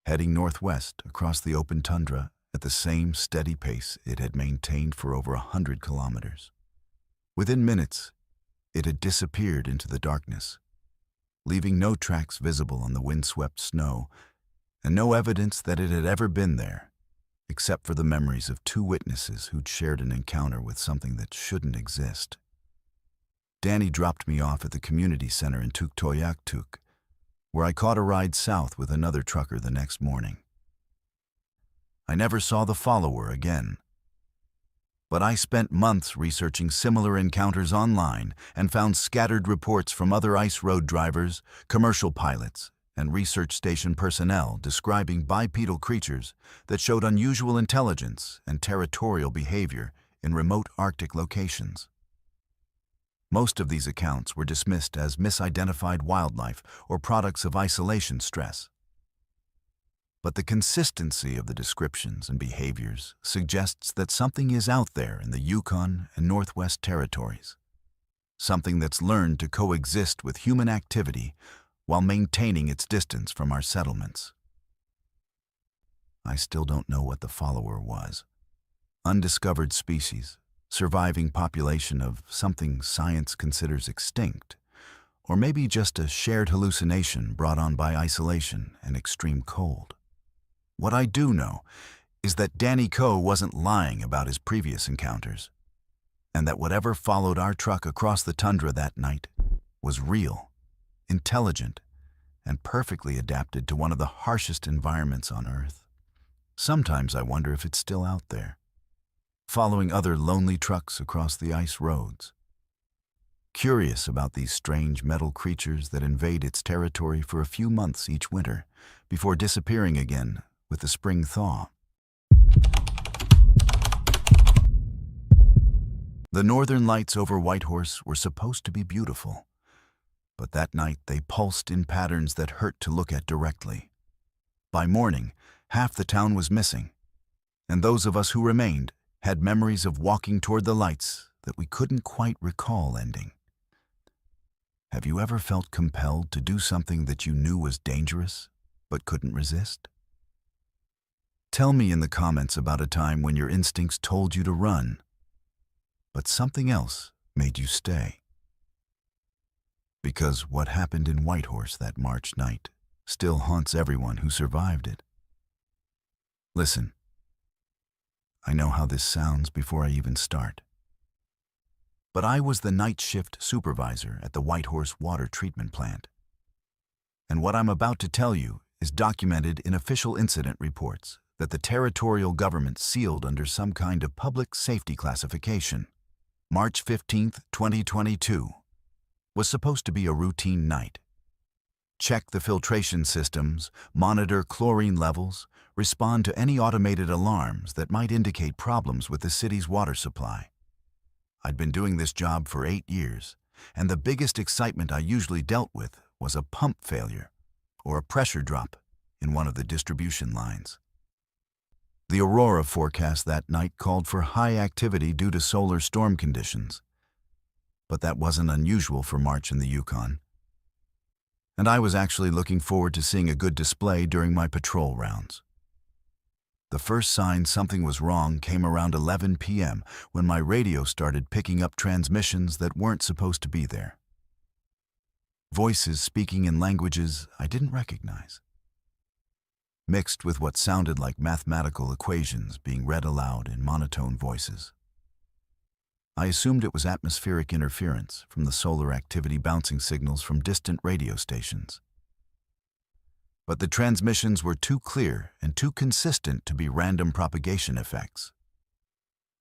heading northwest across the open tundra at the same steady pace it had maintained for over 100 kilometers. Within minutes, it had disappeared into the darkness, leaving no tracks visible on the windswept snow and no evidence that it had ever been there, except for the memories of two witnesses who'd shared an encounter with something that shouldn't exist. Danny dropped me off at the community center in Tuktoyaktuk, where I caught a ride south with another trucker the next morning. I never saw the follower again, but I spent months researching similar encounters online and found scattered reports from other ice road drivers, commercial pilots, and research station personnel describing bipedal creatures that showed unusual intelligence and territorial behavior in remote Arctic locations. Most of these accounts were dismissed as misidentified wildlife or products of isolation stress. But the consistency of the descriptions and behaviors suggests that something is out there in the Yukon and Northwest Territories, something that's learned to coexist with human activity while maintaining its distance from our settlements. I still don't know what the follower was. Undiscovered species, surviving population of something science considers extinct, or maybe just a shared hallucination brought on by isolation and extreme cold. What I do know is that Danny Coe wasn't lying about his previous encounters, and that whatever followed our truck across the tundra that night was real, intelligent, and perfectly adapted to one of the harshest environments on Earth. Sometimes I wonder if it's still out there, following other lonely trucks across the ice roads, curious about these strange metal creatures that invade its territory for a few months each winter before disappearing again with the spring thaw. The northern lights over Whitehorse were supposed to be beautiful, but that night they pulsed in patterns that hurt to look at directly. By morning, half the town was missing, and those of us who remained had memories of walking toward the lights that we couldn't quite recall ending. Have you ever felt compelled to do something that you knew was dangerous, but couldn't resist? Tell me in the comments about a time when your instincts told you to run, but something else made you stay. Because what happened in Whitehorse that March night still haunts everyone who survived it. Listen, I know how this sounds before I even start, but I was the night shift supervisor at the Whitehorse water treatment plant. And what I'm about to tell you is documented in official incident reports that the territorial government sealed under some kind of public safety classification. March 15, 2022, was supposed to be a routine night. Check the filtration systems, monitor chlorine levels, respond to any automated alarms that might indicate problems with the city's water supply. I'd been doing this job for 8 years, and the biggest excitement I usually dealt with was a pump failure or a pressure drop in one of the distribution lines. The aurora forecast that night called for high activity due to solar storm conditions, but that wasn't unusual for March in the Yukon. And I was actually looking forward to seeing a good display during my patrol rounds. The first sign something was wrong came around 11 p.m. when my radio started picking up transmissions that weren't supposed to be there. Voices speaking in languages I didn't recognize, mixed with what sounded like mathematical equations being read aloud in monotone voices. I assumed it was atmospheric interference from the solar activity bouncing signals from distant radio stations. But the transmissions were too clear and too consistent to be random propagation effects.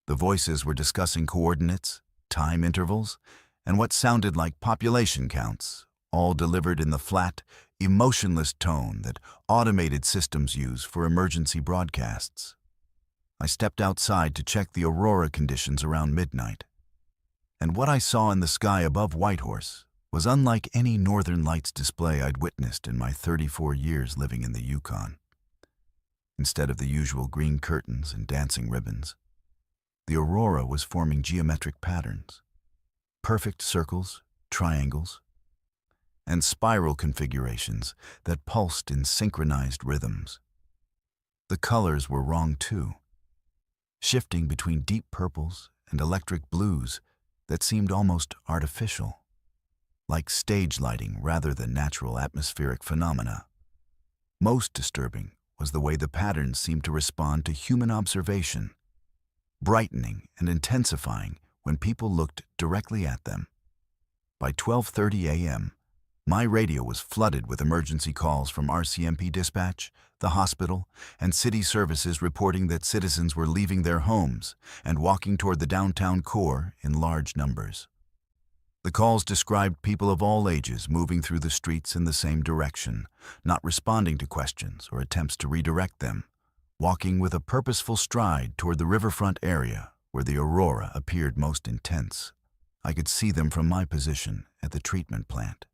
The voices were discussing coordinates, time intervals, and what sounded like population counts, all delivered in the flat, emotionless tone that automated systems use for emergency broadcasts. I stepped outside to check the aurora conditions around midnight, and what I saw in the sky above Whitehorse was unlike any Northern Lights display I'd witnessed in my 34 years living in the Yukon. Instead of the usual green curtains and dancing ribbons, the aurora was forming geometric patterns, perfect circles, triangles, and spiral configurations that pulsed in synchronized rhythms. The colors were wrong too, shifting between deep purples and electric blues that seemed almost artificial, like stage lighting rather than natural atmospheric phenomena. Most disturbing was the way the patterns seemed to respond to human observation, brightening and intensifying when people looked directly at them. By 12:30 a.m., my radio was flooded with emergency calls from RCMP dispatch, the hospital, and city services reporting that citizens were leaving their homes and walking toward the downtown core in large numbers. The calls described people of all ages moving through the streets in the same direction, not responding to questions or attempts to redirect them, walking with a purposeful stride toward the riverfront area where the aurora appeared most intense. I could see them from my position at the treatment plant.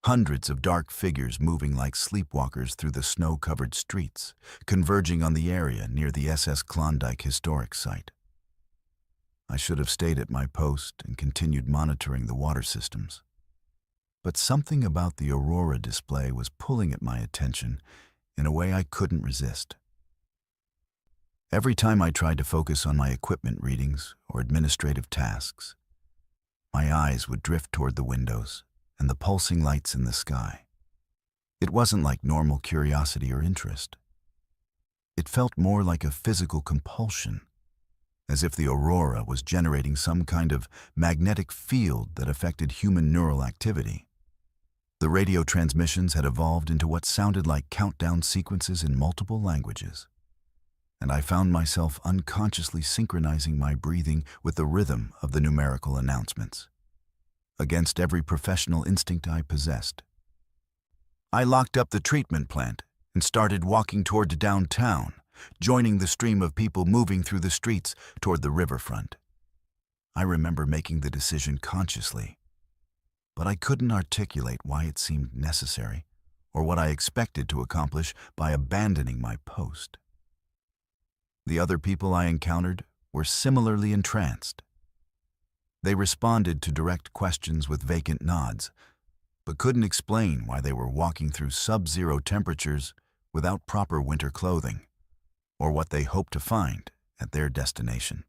Hundreds of dark figures moving like sleepwalkers through the snow-covered streets, converging on the area near the SS Klondike historic site. I should have stayed at my post and continued monitoring the water systems. But something about the aurora display was pulling at my attention in a way I couldn't resist. Every time I tried to focus on my equipment readings or administrative tasks, my eyes would drift toward the windows and the pulsing lights in the sky. It wasn't like normal curiosity or interest. It felt more like a physical compulsion, as if the aurora was generating some kind of magnetic field that affected human neural activity. The radio transmissions had evolved into what sounded like countdown sequences in multiple languages, and I found myself unconsciously synchronizing my breathing with the rhythm of the numerical announcements, against every professional instinct I possessed. I locked up the treatment plant and started walking toward downtown, joining the stream of people moving through the streets toward the riverfront. I remember making the decision consciously, but I couldn't articulate why it seemed necessary or what I expected to accomplish by abandoning my post. The other people I encountered were similarly entranced. They responded to direct questions with vacant nods, but couldn't explain why they were walking through sub-zero temperatures without proper winter clothing, or what they hoped to find at their destination.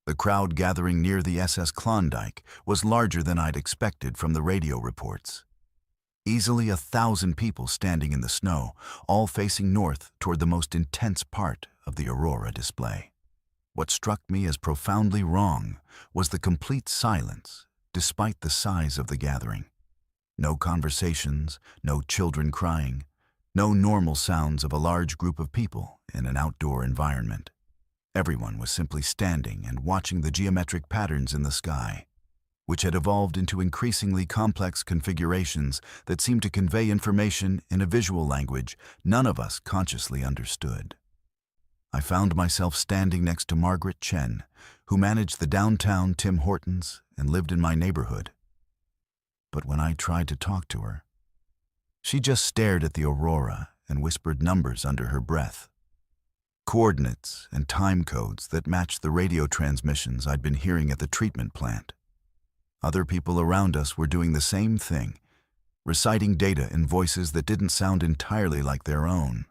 The crowd gathering near the SS Klondike was larger than I'd expected from the radio reports. Easily 1,000 people standing in the snow, all facing north toward the most intense part of the aurora display. What struck me as profoundly wrong was the complete silence, despite the size of the gathering. No conversations, no children crying, no normal sounds of a large group of people in an outdoor environment. Everyone was simply standing and watching the geometric patterns in the sky, which had evolved into increasingly complex configurations that seemed to convey information in a visual language none of us consciously understood. I found myself standing next to Margaret Chen, who managed the downtown Tim Hortons and lived in my neighborhood. But when I tried to talk to her, she just stared at the aurora and whispered numbers under her breath. Coordinates and time codes that matched the radio transmissions I'd been hearing at the treatment plant. Other people around us were doing the same thing, reciting data in voices that didn't sound entirely like their own,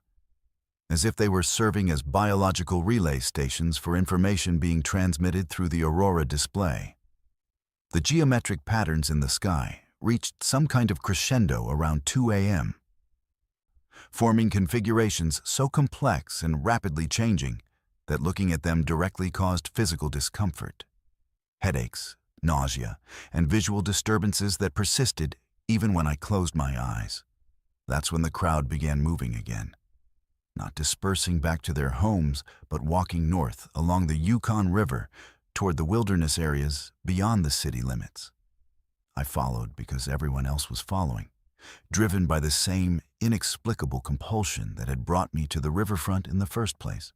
as if they were serving as biological relay stations for information being transmitted through the aurora display. The geometric patterns in the sky reached some kind of crescendo around 2 a.m., forming configurations so complex and rapidly changing that looking at them directly caused physical discomfort, headaches, nausea, and visual disturbances that persisted even when I closed my eyes. That's when the crowd began moving again, not dispersing back to their homes, but walking north along the Yukon River toward the wilderness areas beyond the city limits. I followed because everyone else was following, driven by the same inexplicable compulsion that had brought me to the riverfront in the first place.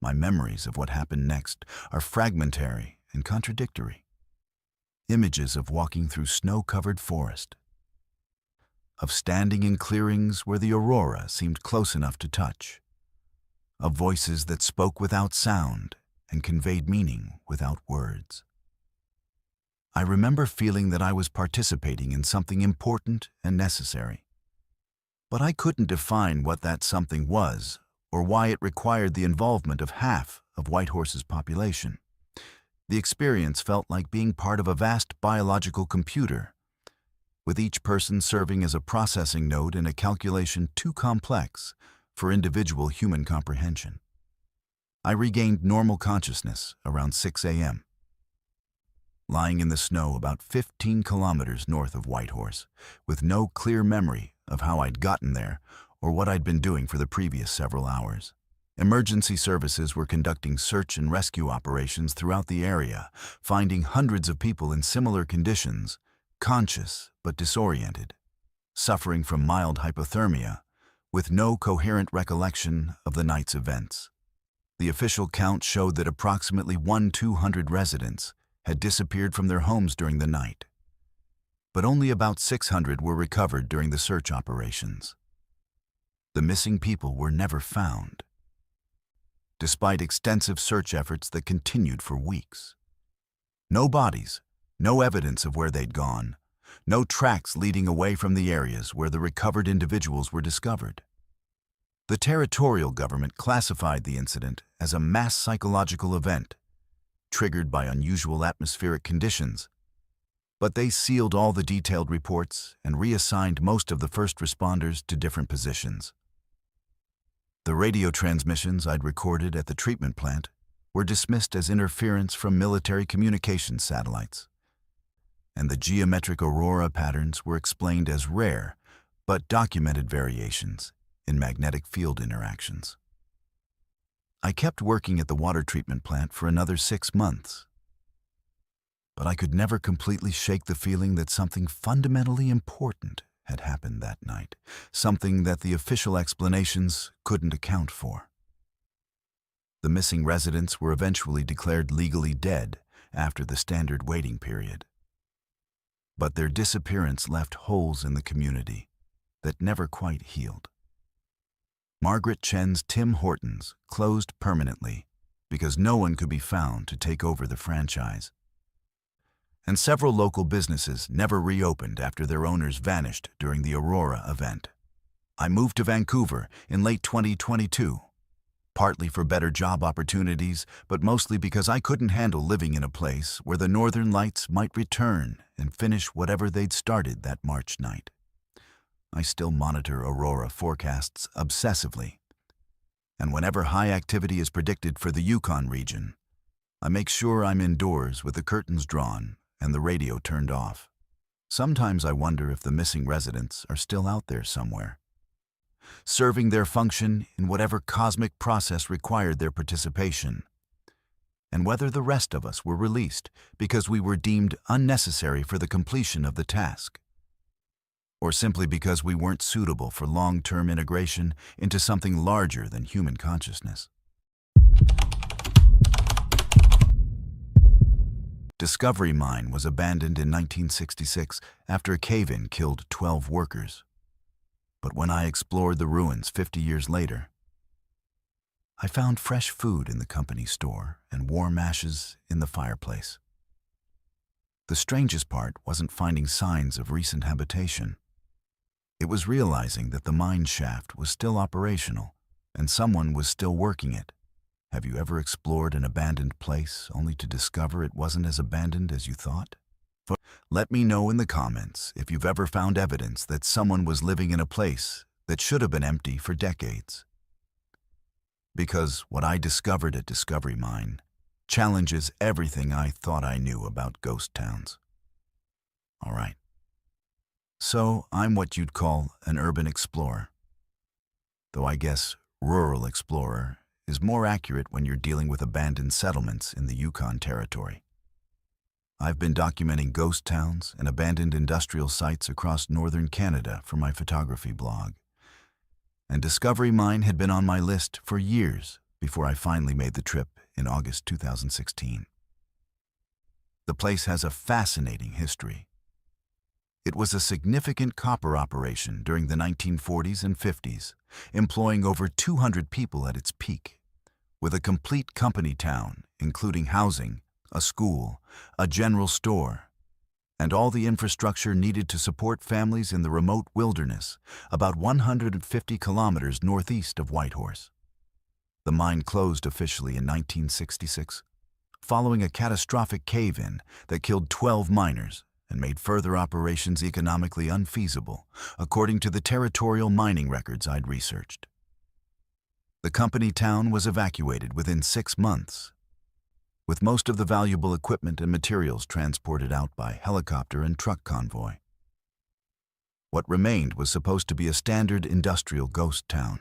My memories of what happened next are fragmentary and contradictory. Images of walking through snow-covered forest, of standing in clearings where the aurora seemed close enough to touch, of voices that spoke without sound and conveyed meaning without words. I remember feeling that I was participating in something important and necessary, but I couldn't define what that something was or why it required the involvement of half of Whitehorse's population. The experience felt like being part of a vast biological computer, with each person serving as a processing node in a calculation too complex for individual human comprehension. I regained normal consciousness around 6 a.m., lying in the snow about 15 kilometers north of Whitehorse, with no clear memory of how I'd gotten there or what I'd been doing for the previous several hours. Emergency services were conducting search and rescue operations throughout the area, finding hundreds of people in similar conditions, conscious but disoriented, suffering from mild hypothermia, with no coherent recollection of the night's events. The official count showed that approximately 200 residents had disappeared from their homes during the night, but only about 600 were recovered during the search operations. The missing people were never found, despite extensive search efforts that continued for weeks. No bodies, no evidence of where they'd gone, no tracks leading away from the areas where the recovered individuals were discovered. The territorial government classified the incident as a mass psychological event, triggered by unusual atmospheric conditions, but they sealed all the detailed reports and reassigned most of the first responders to different positions. The radio transmissions I'd recorded at the treatment plant were dismissed as interference from military communications satellites, and the geometric aurora patterns were explained as rare but documented variations in magnetic field interactions. I kept working at the water treatment plant for another 6 months, but I could never completely shake the feeling that something fundamentally important had happened that night, something that the official explanations couldn't account for. The missing residents were eventually declared legally dead after the standard waiting period, but their disappearance left holes in the community that never quite healed. Margaret Chen's Tim Hortons closed permanently because no one could be found to take over the franchise. And several local businesses never reopened after their owners vanished during the Aurora event. I moved to Vancouver in late 2022, partly for better job opportunities, but mostly because I couldn't handle living in a place where the northern lights might return and finish whatever they'd started that March night. I still monitor aurora forecasts obsessively, and whenever high activity is predicted for the Yukon region, I make sure I'm indoors with the curtains drawn and the radio turned off. Sometimes I wonder if the missing residents are still out there somewhere, serving their function in whatever cosmic process required their participation, and whether the rest of us were released because we were deemed unnecessary for the completion of the task, or simply because we weren't suitable for long-term integration into something larger than human consciousness. Discovery Mine was abandoned in 1966 after a cave-in killed 12 workers. But when I explored the ruins 50 years later, I found fresh food in the company store and warm ashes in the fireplace. The strangest part wasn't finding signs of recent habitation. It was realizing that the mine shaft was still operational and someone was still working it. Have you ever explored an abandoned place only to discover it wasn't as abandoned as you thought? Let me know in the comments if you've ever found evidence that someone was living in a place that should have been empty for decades. Because what I discovered at Discovery Mine challenges everything I thought I knew about ghost towns. All right. So I'm what you'd call an urban explorer. Though I guess rural explorer is more accurate when you're dealing with abandoned settlements in the Yukon Territory. I've been documenting ghost towns and abandoned industrial sites across northern Canada for my photography blog. And Discovery Mine had been on my list for years before I finally made the trip in August 2016. The place has a fascinating history. It was a significant copper operation during the 1940s and 50s, employing over 200 people at its peak, with a complete company town, including housing, a school, a general store, and all the infrastructure needed to support families in the remote wilderness, about 150 kilometers northeast of Whitehorse. The mine closed officially in 1966, following a catastrophic cave-in that killed 12 miners and made further operations economically unfeasible, according to the territorial mining records I'd researched. The company town was evacuated within 6 months, with most of the valuable equipment and materials transported out by helicopter and truck convoy. What remained was supposed to be a standard industrial ghost town,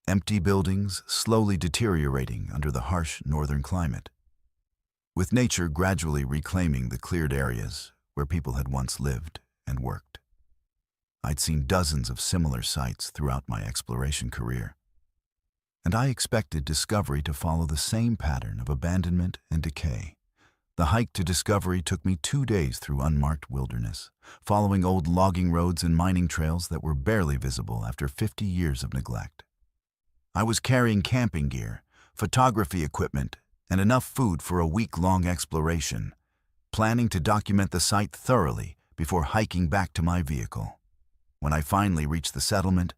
empty buildings slowly deteriorating under the harsh northern climate, with nature gradually reclaiming the cleared areas where people had once lived and worked. I'd seen dozens of similar sites throughout my exploration career, and I expected Discovery to follow the same pattern of abandonment and decay. The hike to Discovery took me 2 days through unmarked wilderness, following old logging roads and mining trails that were barely visible after 50 years of neglect. I was carrying camping gear, photography equipment, and enough food for a week-long exploration, planning to document the site thoroughly before hiking back to my vehicle. When I finally reached the settlement,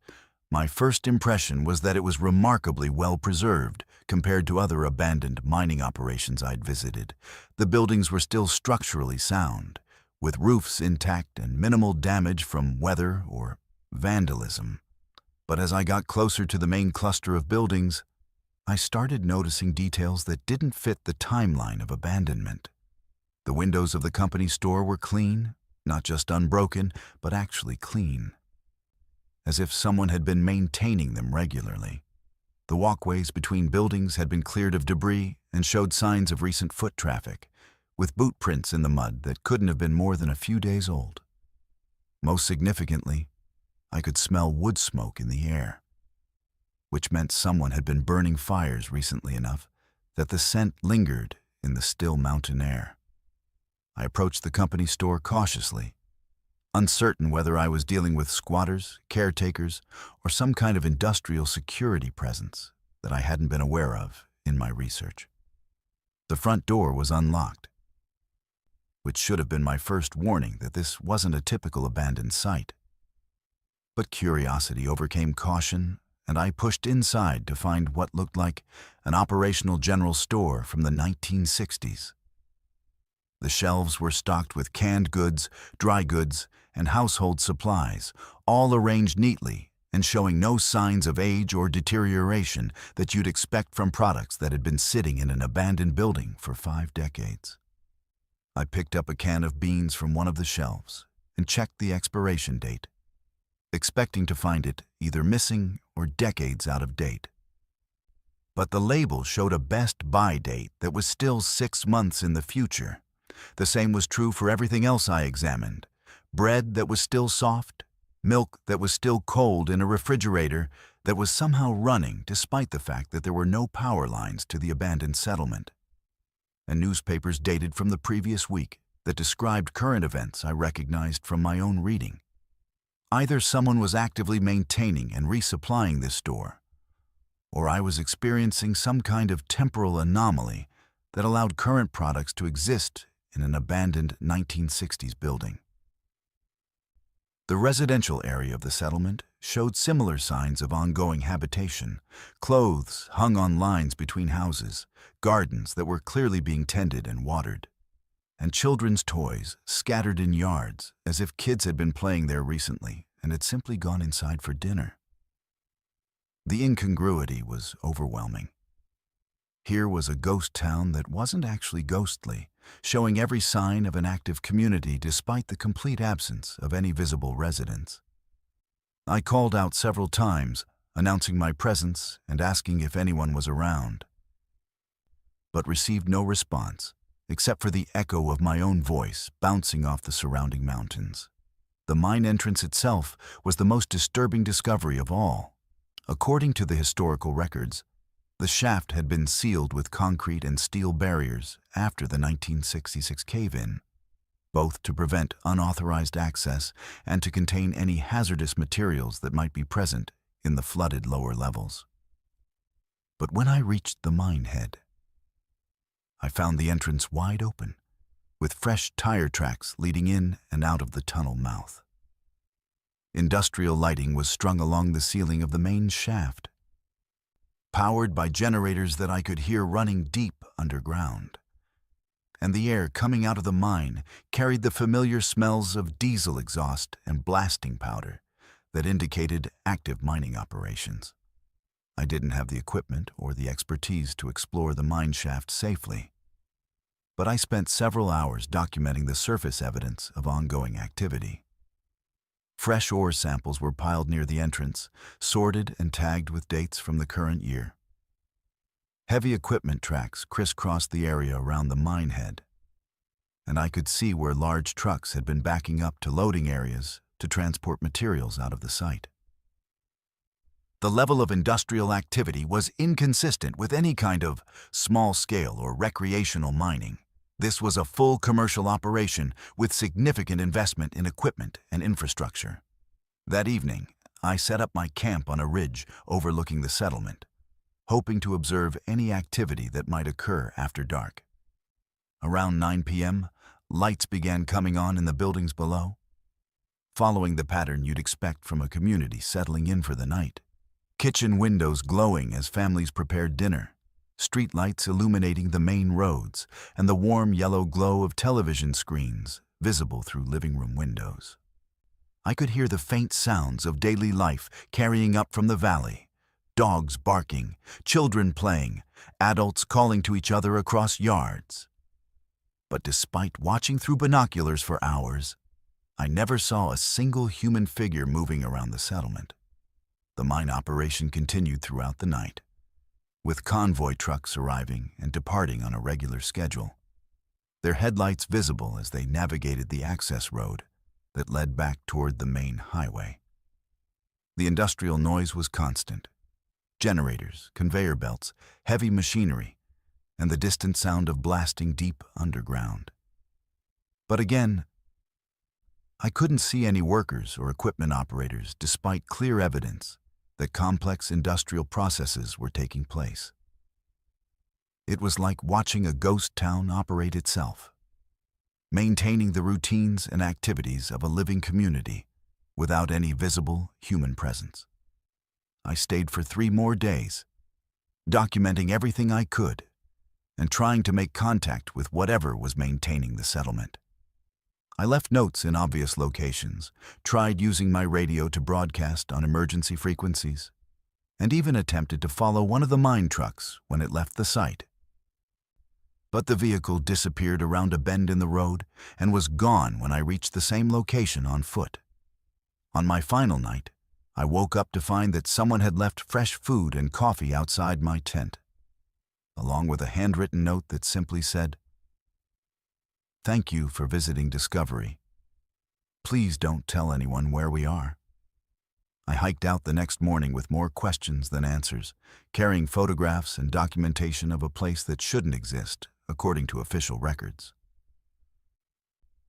my first impression was that it was remarkably well preserved compared to other abandoned mining operations I'd visited. The buildings were still structurally sound, with roofs intact and minimal damage from weather or vandalism. But as I got closer to the main cluster of buildings, I started noticing details that didn't fit the timeline of abandonment. The windows of the company store were clean, not just unbroken, but actually clean, as if someone had been maintaining them regularly. The walkways between buildings had been cleared of debris and showed signs of recent foot traffic, with boot prints in the mud that couldn't have been more than a few days old. Most significantly, I could smell wood smoke in the air, which meant someone had been burning fires recently enough that the scent lingered in the still mountain air. I approached the company store cautiously, uncertain whether I was dealing with squatters, caretakers, or some kind of industrial security presence that I hadn't been aware of in my research. The front door was unlocked, which should have been my first warning that this wasn't a typical abandoned site. But curiosity overcame caution, and I pushed inside to find what looked like an operational general store from the 1960s. The shelves were stocked with canned goods, dry goods, and household supplies, all arranged neatly and showing no signs of age or deterioration that you'd expect from products that had been sitting in an abandoned building for 5 decades. I picked up a can of beans from one of the shelves and checked the expiration date, expecting to find it either missing or decades out of date. But the label showed a best buy date that was still 6 months in the future. The same was true for everything else I examined. Bread that was still soft, milk that was still cold in a refrigerator that was somehow running despite the fact that there were no power lines to the abandoned settlement. And newspapers dated from the previous week that described current events I recognized from my own reading. Either someone was actively maintaining and resupplying this store, or I was experiencing some kind of temporal anomaly that allowed current products to exist in an abandoned 1960s building. The residential area of the settlement showed similar signs of ongoing habitation: clothes hung on lines between houses, gardens that were clearly being tended and watered, and children's toys scattered in yards as if kids had been playing there recently and had simply gone inside for dinner. The incongruity was overwhelming. Here was a ghost town that wasn't actually ghostly, showing every sign of an active community despite the complete absence of any visible residents. I called out several times, announcing my presence and asking if anyone was around, but received no response except for the echo of my own voice bouncing off the surrounding mountains. The mine entrance itself was the most disturbing discovery of all. According to the historical records, the shaft had been sealed with concrete and steel barriers after the 1966 cave-in, both to prevent unauthorized access and to contain any hazardous materials that might be present in the flooded lower levels. But when I reached the mine head, I found the entrance wide open, with fresh tire tracks leading in and out of the tunnel mouth. Industrial lighting was strung along the ceiling of the main shaft, powered by generators that I could hear running deep underground. And the air coming out of the mine carried the familiar smells of diesel exhaust and blasting powder that indicated active mining operations. I didn't have the equipment or the expertise to explore the mine shaft safely, but I spent several hours documenting the surface evidence of ongoing activity. Fresh ore samples were piled near the entrance, sorted and tagged with dates from the current year. Heavy equipment tracks crisscrossed the area around the mine head, and I could see where large trucks had been backing up to loading areas to transport materials out of the site. The level of industrial activity was inconsistent with any kind of small-scale or recreational mining. This was a full commercial operation with significant investment in equipment and infrastructure. That evening, I set up my camp on a ridge overlooking the settlement, hoping to observe any activity that might occur after dark. Around 9 p.m., lights began coming on in the buildings below, following the pattern you'd expect from a community settling in for the night. Kitchen windows glowing as families prepared dinner, street lights illuminating the main roads, and the warm yellow glow of television screens visible through living room windows. I could hear the faint sounds of daily life carrying up from the valley: dogs barking, children playing, adults calling to each other across yards. But despite watching through binoculars for hours, I never saw a single human figure moving around the settlement. The mine operation continued throughout the night, with convoy trucks arriving and departing on a regular schedule, their headlights visible as they navigated the access road that led back toward the main highway. The industrial noise was constant: generators, conveyor belts, heavy machinery, and the distant sound of blasting deep underground. But again, I couldn't see any workers or equipment operators despite clear evidence that complex industrial processes were taking place. It was like watching a ghost town operate itself, maintaining the routines and activities of a living community without any visible human presence. I stayed for 3 more days, documenting everything I could and trying to make contact with whatever was maintaining the settlement. I left notes in obvious locations, tried using my radio to broadcast on emergency frequencies, and even attempted to follow one of the mine trucks when it left the site. But the vehicle disappeared around a bend in the road and was gone when I reached the same location on foot. On my final night, I woke up to find that someone had left fresh food and coffee outside my tent, along with a handwritten note that simply said, "Thank you for visiting Discovery. Please don't tell anyone where we are." I hiked out the next morning with more questions than answers, carrying photographs and documentation of a place that shouldn't exist, according to official records.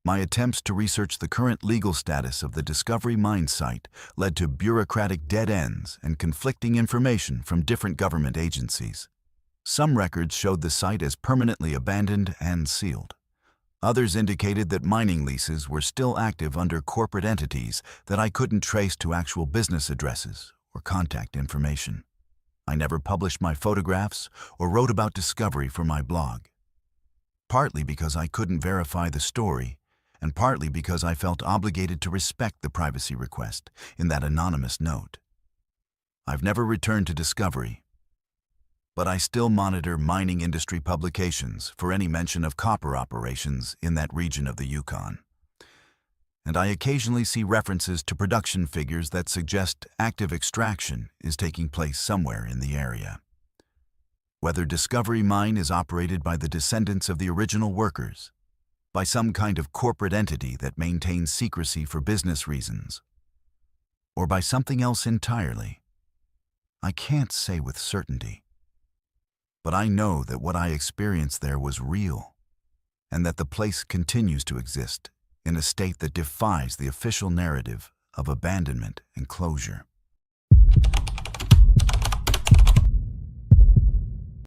My attempts to research the current legal status of the Discovery Mine site led to bureaucratic dead ends and conflicting information from different government agencies. Some records showed the site as permanently abandoned and sealed. Others indicated that mining leases were still active under corporate entities that I couldn't trace to actual business addresses or contact information. I never published my photographs or wrote about Discovery for my blog, partly because I couldn't verify the story, and partly because I felt obligated to respect the privacy request in that anonymous note. I've never returned to Discovery, but I still monitor mining industry publications for any mention of copper operations in that region of the Yukon. And I occasionally see references to production figures that suggest active extraction is taking place somewhere in the area. Whether Discovery Mine is operated by the descendants of the original workers, by some kind of corporate entity that maintains secrecy for business reasons, or by something else entirely, I can't say with certainty. But I know that what I experienced there was real, and that the place continues to exist in a state that defies the official narrative of abandonment and closure.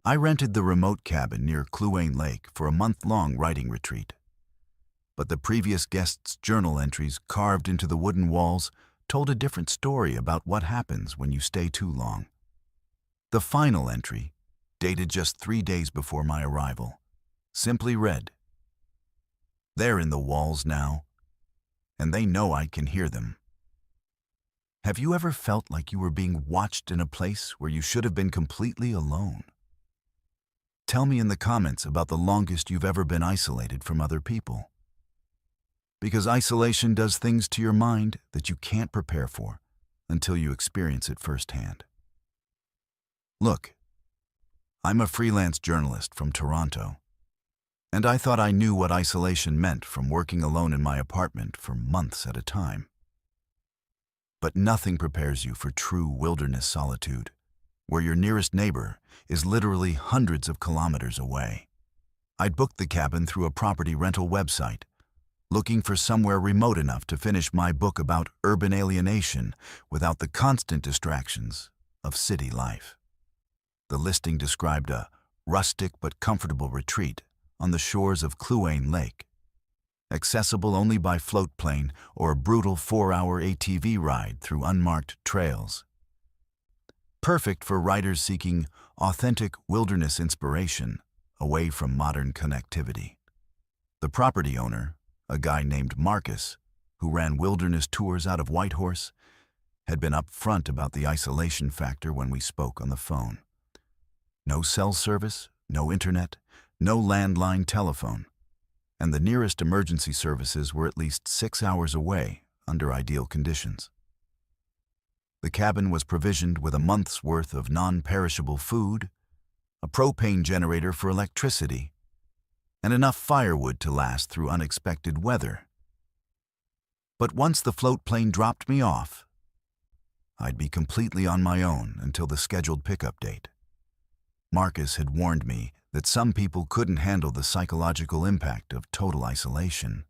I rented the remote cabin near Kluane Lake for a month-long writing retreat. But the previous guest's journal entries carved into the wooden walls told a different story about what happens when you stay too long. The final entry, dated just 3 days before my arrival, simply read, "They're in the walls now, and they know I can hear them." Have you ever felt like you were being watched in a place where you should have been completely alone? Tell me in the comments about the longest you've ever been isolated from other people. Because isolation does things to your mind that you can't prepare for until you experience it firsthand. Look, I'm a freelance journalist from Toronto, and I thought I knew what isolation meant from working alone in my apartment for months at a time. But nothing prepares you for true wilderness solitude, where your nearest neighbor is literally hundreds of kilometers away. I'd booked the cabin through a property rental website, looking for somewhere remote enough to finish my book about urban alienation without the constant distractions of city life. The listing described a rustic but comfortable retreat on the shores of Kluane Lake, accessible only by float plane or a brutal 4-hour ATV ride through unmarked trails. Perfect for writers seeking authentic wilderness inspiration away from modern connectivity. The property owner, a guy named Marcus, who ran wilderness tours out of Whitehorse, had been upfront about the isolation factor when we spoke on the phone. No cell service, no internet, no landline telephone, and the nearest emergency services were at least 6 hours away under ideal conditions. The cabin was provisioned with a month's worth of non-perishable food, a propane generator for electricity, and enough firewood to last through unexpected weather. But once the float plane dropped me off, I'd be completely on my own until the scheduled pickup date. Marcus had warned me that some people couldn't handle the psychological impact of total isolation,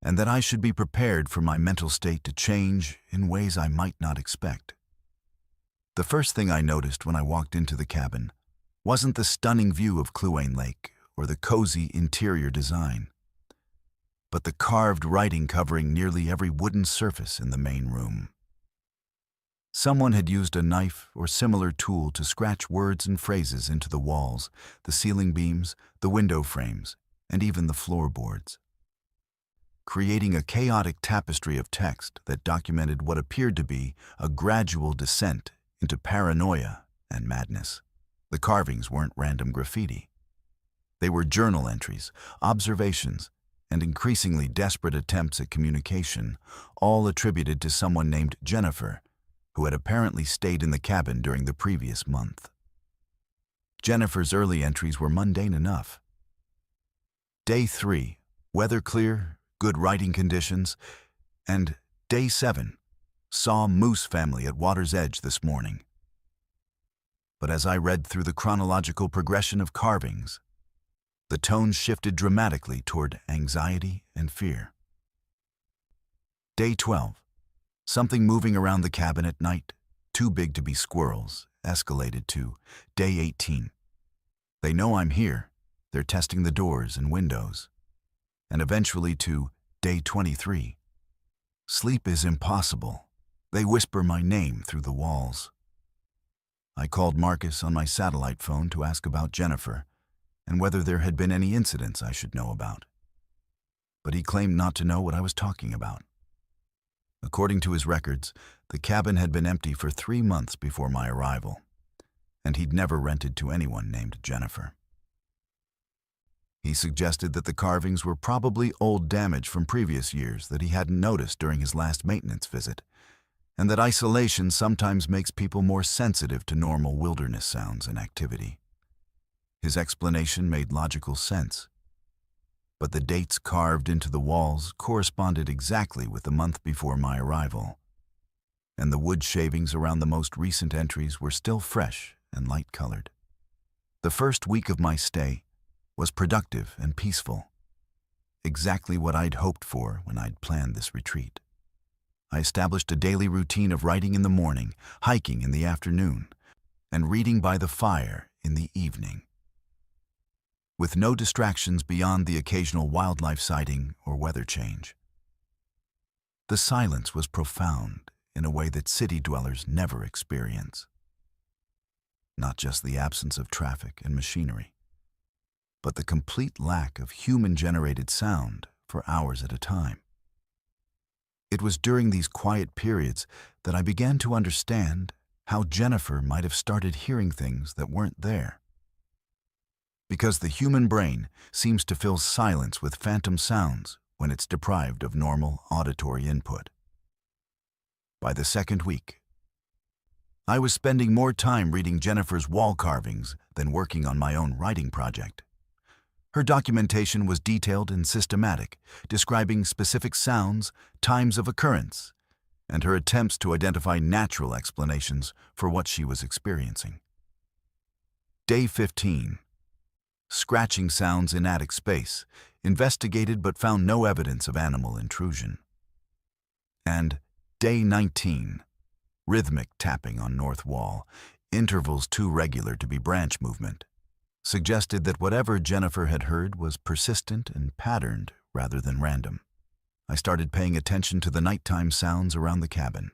and that I should be prepared for my mental state to change in ways I might not expect. The first thing I noticed when I walked into the cabin wasn't the stunning view of Kluane Lake or the cozy interior design, but the carved writing covering nearly every wooden surface in the main room. Someone had used a knife or similar tool to scratch words and phrases into the walls, the ceiling beams, the window frames, and even the floorboards, creating a chaotic tapestry of text that documented what appeared to be a gradual descent into paranoia and madness. The carvings weren't random graffiti. They were journal entries, observations, and increasingly desperate attempts at communication, all attributed to someone named Jennifer, who had apparently stayed in the cabin during the previous month. Jennifer's early entries were mundane enough. Day 3, weather clear, good writing conditions, and Day 7, saw moose family at water's edge this morning. But as I read through the chronological progression of carvings, the tone shifted dramatically toward anxiety and fear. Day 12, something moving around the cabin at night, too big to be squirrels, escalated to Day 18. They know I'm here, they're testing the doors and windows. And eventually to Day 23. Sleep is impossible. They whisper my name through the walls. I called Marcus on my satellite phone to ask about Jennifer and whether there had been any incidents I should know about. But he claimed not to know what I was talking about. According to his records, the cabin had been empty for 3 months before my arrival, and he'd never rented to anyone named Jennifer. He suggested that the carvings were probably old damage from previous years that he hadn't noticed during his last maintenance visit, and that isolation sometimes makes people more sensitive to normal wilderness sounds and activity. His explanation made logical sense, but the dates carved into the walls corresponded exactly with the month before my arrival, and the wood shavings around the most recent entries were still fresh and light-colored. The first week of my stay was productive and peaceful, exactly what I'd hoped for when I'd planned this retreat. I established a daily routine of writing in the morning, hiking in the afternoon, and reading by the fire in the evening, with no distractions beyond the occasional wildlife sighting or weather change. The silence was profound in a way that city dwellers never experience. Not just the absence of traffic and machinery, but the complete lack of human-generated sound for hours at a time. It was during these quiet periods that I began to understand how Jennifer might have started hearing things that weren't there. Because the human brain seems to fill silence with phantom sounds when it's deprived of normal auditory input. By the second week, I was spending more time reading Jennifer's wall carvings than working on my own writing project. Her documentation was detailed and systematic, describing specific sounds, times of occurrence, and her attempts to identify natural explanations for what she was experiencing. Day 15. Scratching sounds in attic space, investigated but found no evidence of animal intrusion. And Day 19. Rhythmic tapping on north wall, intervals too regular to be branch movement, suggested that whatever Jennifer had heard was persistent and patterned rather than random. I started paying attention to the nighttime sounds around the cabin,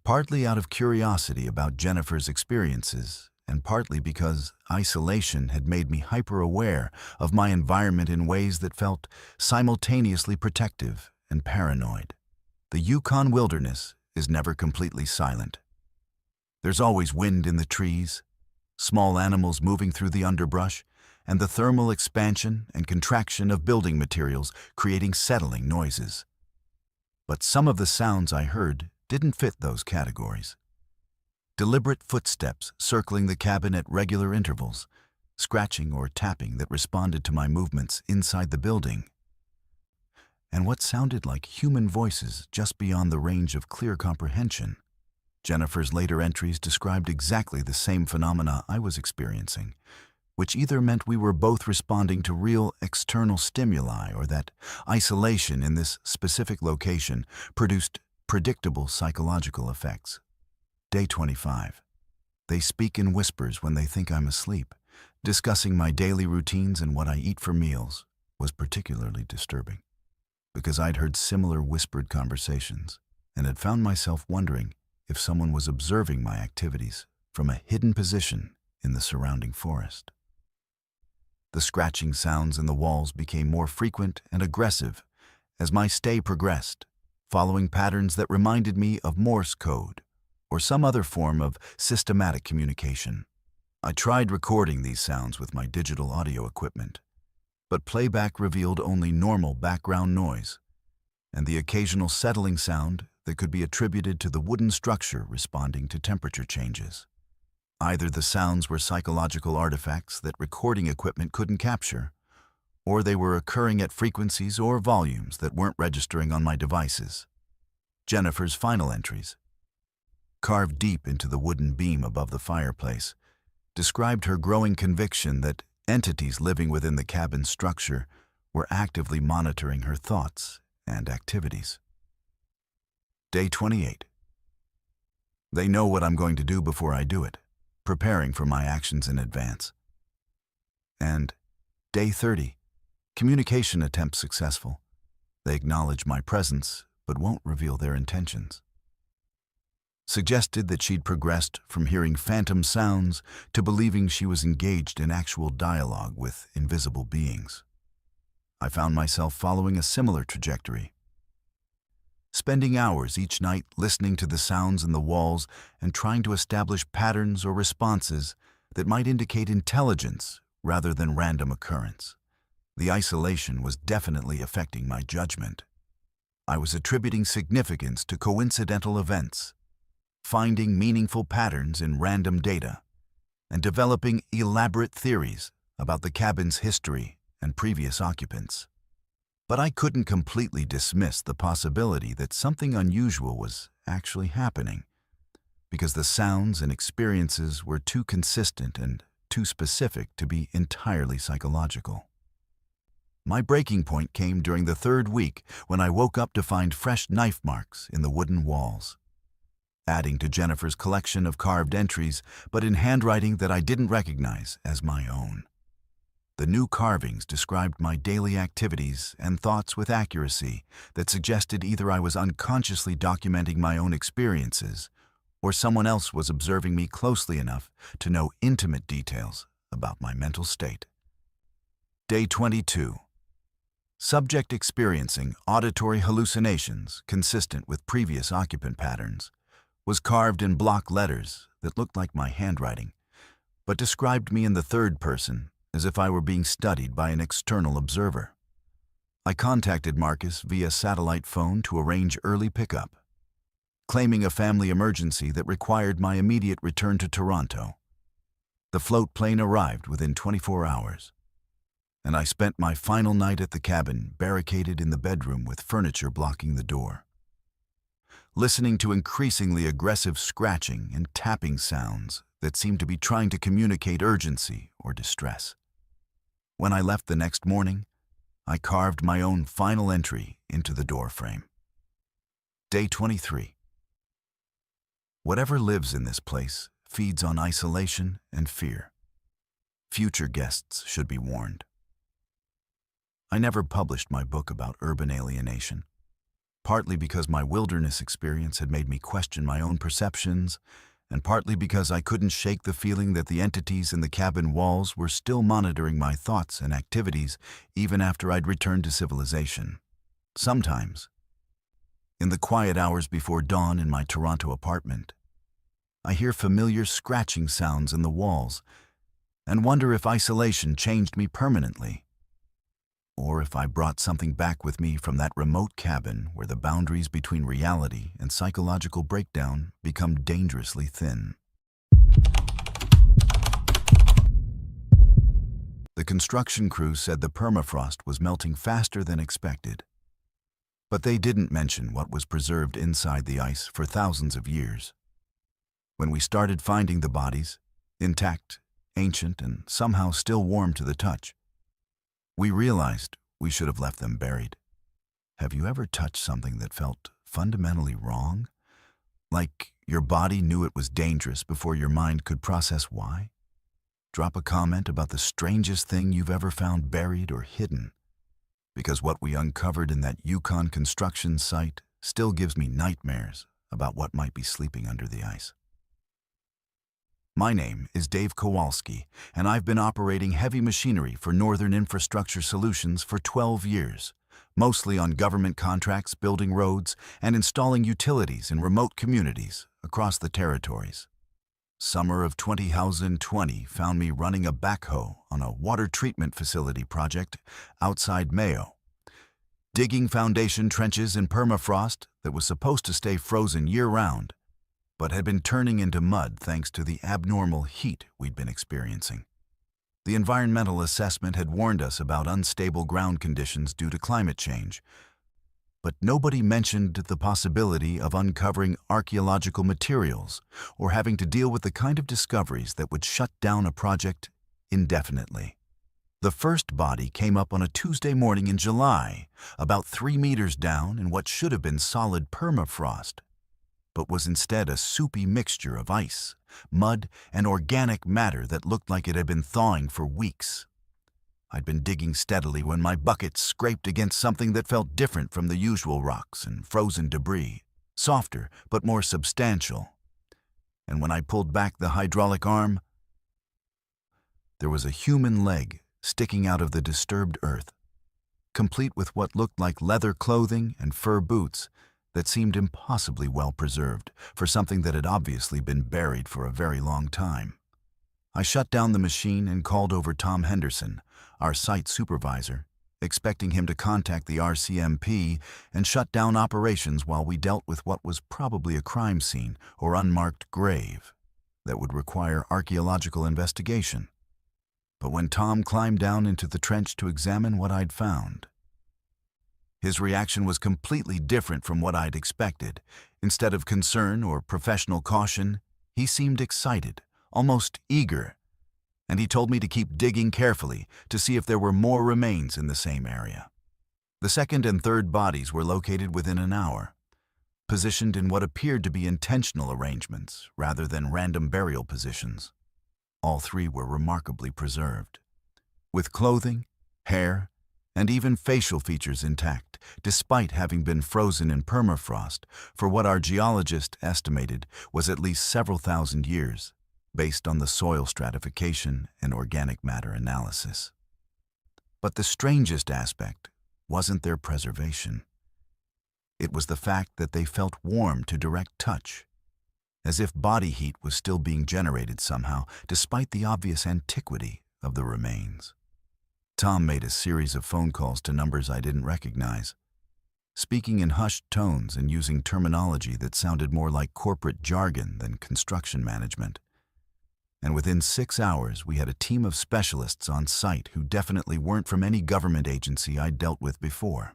partly out of curiosity about Jennifer's experiences and partly because isolation had made me hyper-aware of my environment in ways that felt simultaneously protective and paranoid. The Yukon wilderness is never completely silent. There's always wind in the trees, small animals moving through the underbrush, and the thermal expansion and contraction of building materials creating settling noises. But some of the sounds I heard didn't fit those categories. Deliberate footsteps circling the cabin at regular intervals, scratching or tapping that responded to my movements inside the building, and what sounded like human voices just beyond the range of clear comprehension. Jennifer's later entries described exactly the same phenomena I was experiencing, which either meant we were both responding to real external stimuli or that isolation in this specific location produced predictable psychological effects. Day 25. They speak in whispers when they think I'm asleep. Discussing my daily routines and what I eat for meals was particularly disturbing, because I'd heard similar whispered conversations and had found myself wondering if someone was observing my activities from a hidden position in the surrounding forest. The scratching sounds in the walls became more frequent and aggressive as my stay progressed, following patterns that reminded me of Morse code or some other form of systematic communication. I tried recording these sounds with my digital audio equipment, but playback revealed only normal background noise and the occasional settling sound that could be attributed to the wooden structure responding to temperature changes. Either the sounds were psychological artifacts that recording equipment couldn't capture, or they were occurring at frequencies or volumes that weren't registering on my devices. Jennifer's final entries, carved deep into the wooden beam above the fireplace, described her growing conviction that entities living within the cabin's structure were actively monitoring her thoughts and activities. Day 28. They know what I'm going to do before I do it, preparing for my actions in advance. And Day 30. Communication attempt successful. They acknowledge my presence, but won't reveal their intentions. Suggested that she'd progressed from hearing phantom sounds to believing she was engaged in actual dialogue with invisible beings. I found myself following a similar trajectory, spending hours each night listening to the sounds in the walls and trying to establish patterns or responses that might indicate intelligence rather than random occurrence. The isolation was definitely affecting my judgment. I was attributing significance to coincidental events, finding meaningful patterns in random data, and developing elaborate theories about the cabin's history and previous occupants. But I couldn't completely dismiss the possibility that something unusual was actually happening, because the sounds and experiences were too consistent and too specific to be entirely psychological. My breaking point came during the third week when I woke up to find fresh knife marks in the wooden walls, adding to Jennifer's collection of carved entries, but in handwriting that I didn't recognize as my own. The new carvings described my daily activities and thoughts with accuracy that suggested either I was unconsciously documenting my own experiences or someone else was observing me closely enough to know intimate details about my mental state. Day 22. Subject experiencing auditory hallucinations consistent with previous occupant patterns was carved in block letters that looked like my handwriting, but described me in the third person as if I were being studied by an external observer. I contacted Marcus via satellite phone to arrange early pickup, claiming a family emergency that required my immediate return to Toronto. The float plane arrived within 24 hours, and I spent my final night at the cabin barricaded in the bedroom with furniture blocking the door, listening to increasingly aggressive scratching and tapping sounds that seemed to be trying to communicate urgency or distress. When I left the next morning, I carved my own final entry into the door frame. Day 23. Whatever lives in this place feeds on isolation and fear. Future guests should be warned. I never published my book about urban alienation, partly because my wilderness experience had made me question my own perceptions, and partly because I couldn't shake the feeling that the entities in the cabin walls were still monitoring my thoughts and activities even after I'd returned to civilization. Sometimes, in the quiet hours before dawn in my Toronto apartment, I hear familiar scratching sounds in the walls and wonder if isolation changed me permanently, or if I brought something back with me from that remote cabin where the boundaries between reality and psychological breakdown become dangerously thin. The construction crew said the permafrost was melting faster than expected, but they didn't mention what was preserved inside the ice for thousands of years. When we started finding the bodies, intact, ancient, and somehow still warm to the touch, we realized we should have left them buried. Have you ever touched something that felt fundamentally wrong? Like your body knew it was dangerous before your mind could process why? Drop a comment about the strangest thing you've ever found buried or hidden, because what we uncovered in that Yukon construction site still gives me nightmares about what might be sleeping under the ice. My name is Dave Kowalski, and I've been operating heavy machinery for Northern Infrastructure Solutions for 12 years, mostly on government contracts building roads and installing utilities in remote communities across the territories. Summer of 2020 found me running a backhoe on a water treatment facility project outside Mayo, digging foundation trenches in permafrost that was supposed to stay frozen year-round, but had been turning into mud thanks to the abnormal heat we'd been experiencing. The environmental assessment had warned us about unstable ground conditions due to climate change, but nobody mentioned the possibility of uncovering archaeological materials or having to deal with the kind of discoveries that would shut down a project indefinitely. The first body came up on a Tuesday morning in July, about 3 meters down in what should have been solid permafrost, but was instead a soupy mixture of ice, mud, and organic matter that looked like it had been thawing for weeks. I'd been digging steadily when my bucket scraped against something that felt different from the usual rocks and frozen debris, softer but more substantial. And when I pulled back the hydraulic arm, there was a human leg sticking out of the disturbed earth, complete with what looked like leather clothing and fur boots that seemed impossibly well preserved for something that had obviously been buried for a very long time. I shut down the machine and called over Tom Henderson, our site supervisor, expecting him to contact the RCMP and shut down operations while we dealt with what was probably a crime scene or unmarked grave that would require archaeological investigation. But when Tom climbed down into the trench to examine what I'd found, his reaction was completely different from what I'd expected. Instead of concern or professional caution, he seemed excited, almost eager, and he told me to keep digging carefully to see if there were more remains in the same area. The second and third bodies were located within an hour, positioned in what appeared to be intentional arrangements rather than random burial positions. All three were remarkably preserved, with clothing, hair, and even facial features intact, despite having been frozen in permafrost for what our geologist estimated was at least several thousand years, based on the soil stratification and organic matter analysis. But the strangest aspect wasn't their preservation. It was the fact that they felt warm to direct touch, as if body heat was still being generated somehow, despite the obvious antiquity of the remains. Tom made a series of phone calls to numbers I didn't recognize, speaking in hushed tones and using terminology that sounded more like corporate jargon than construction management. And within 6 hours, we had a team of specialists on site who definitely weren't from any government agency I'd dealt with before.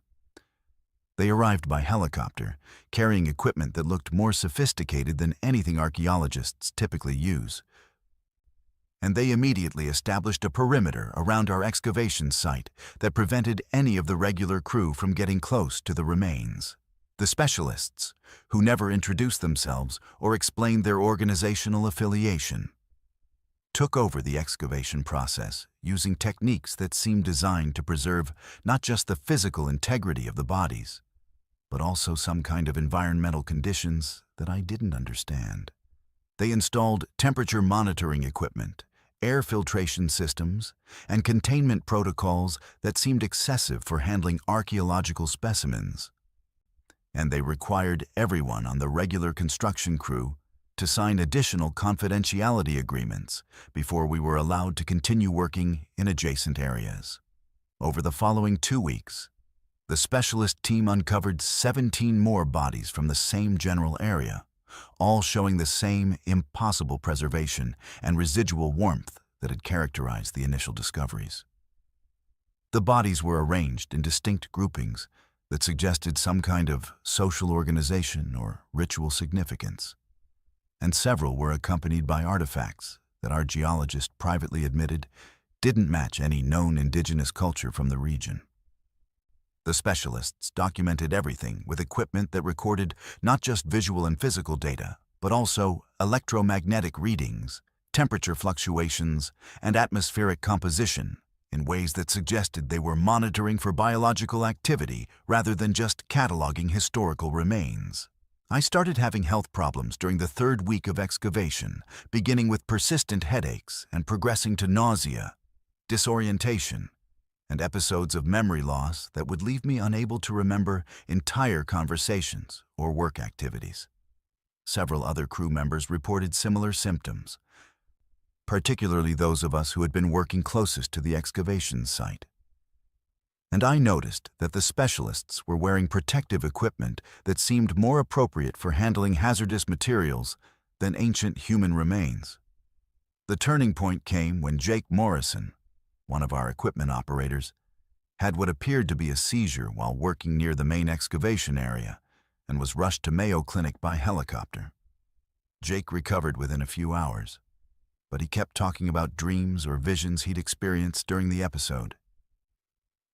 They arrived by helicopter, carrying equipment that looked more sophisticated than anything archaeologists typically use. And they immediately established a perimeter around our excavation site that prevented any of the regular crew from getting close to the remains. The specialists, who never introduced themselves or explained their organizational affiliation, took over the excavation process using techniques that seemed designed to preserve not just the physical integrity of the bodies, but also some kind of environmental conditions that I didn't understand. They installed temperature monitoring equipment, air filtration systems, and containment protocols that seemed excessive for handling archaeological specimens. And they required everyone on the regular construction crew to sign additional confidentiality agreements before we were allowed to continue working in adjacent areas. Over the following 2 weeks, the specialist team uncovered 17 more bodies from the same general area, all showing the same impossible preservation and residual warmth that had characterized the initial discoveries. The bodies were arranged in distinct groupings that suggested some kind of social organization or ritual significance, and several were accompanied by artifacts that our geologist privately admitted didn't match any known indigenous culture from the region. The specialists documented everything with equipment that recorded not just visual and physical data, but also electromagnetic readings, temperature fluctuations, and atmospheric composition in ways that suggested they were monitoring for biological activity rather than just cataloging historical remains. I started having health problems during the 3rd week of excavation, beginning with persistent headaches and progressing to nausea, disorientation, and episodes of memory loss that would leave me unable to remember entire conversations or work activities. several other crew members reported similar symptoms, particularly those of us who had been working closest to the excavation site. And I noticed that the specialists were wearing protective equipment that seemed more appropriate for handling hazardous materials than ancient human remains. The turning point came when Jake Morrison, one of our equipment operators, had what appeared to be a seizure while working near the main excavation area and was rushed to Mayo Clinic by helicopter. Jake recovered within a few hours, but he kept talking about dreams or visions he'd experienced during the episode.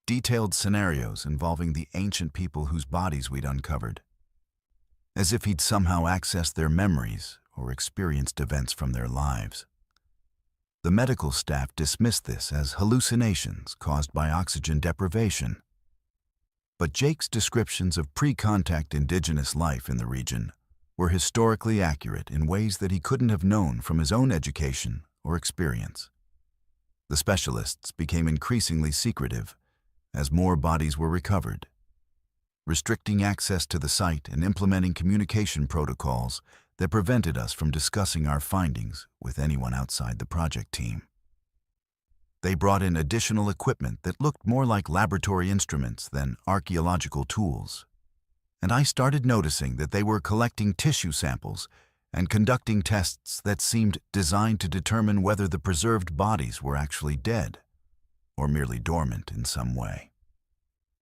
Detailed scenarios involving the ancient people whose bodies we'd uncovered, as if he'd somehow accessed their memories or experienced events from their lives. The medical staff dismissed this as hallucinations caused by oxygen deprivation. But Jake's descriptions of pre-contact indigenous life in the region were historically accurate in ways that he couldn't have known from his own education or experience. The specialists became increasingly secretive as more bodies were recovered, restricting access to the site and implementing communication protocols that prevented us from discussing our findings with anyone outside the project team. They brought in additional equipment that looked more like laboratory instruments than archaeological tools, and I started noticing that they were collecting tissue samples and conducting tests that seemed designed to determine whether the preserved bodies were actually dead or merely dormant in some way.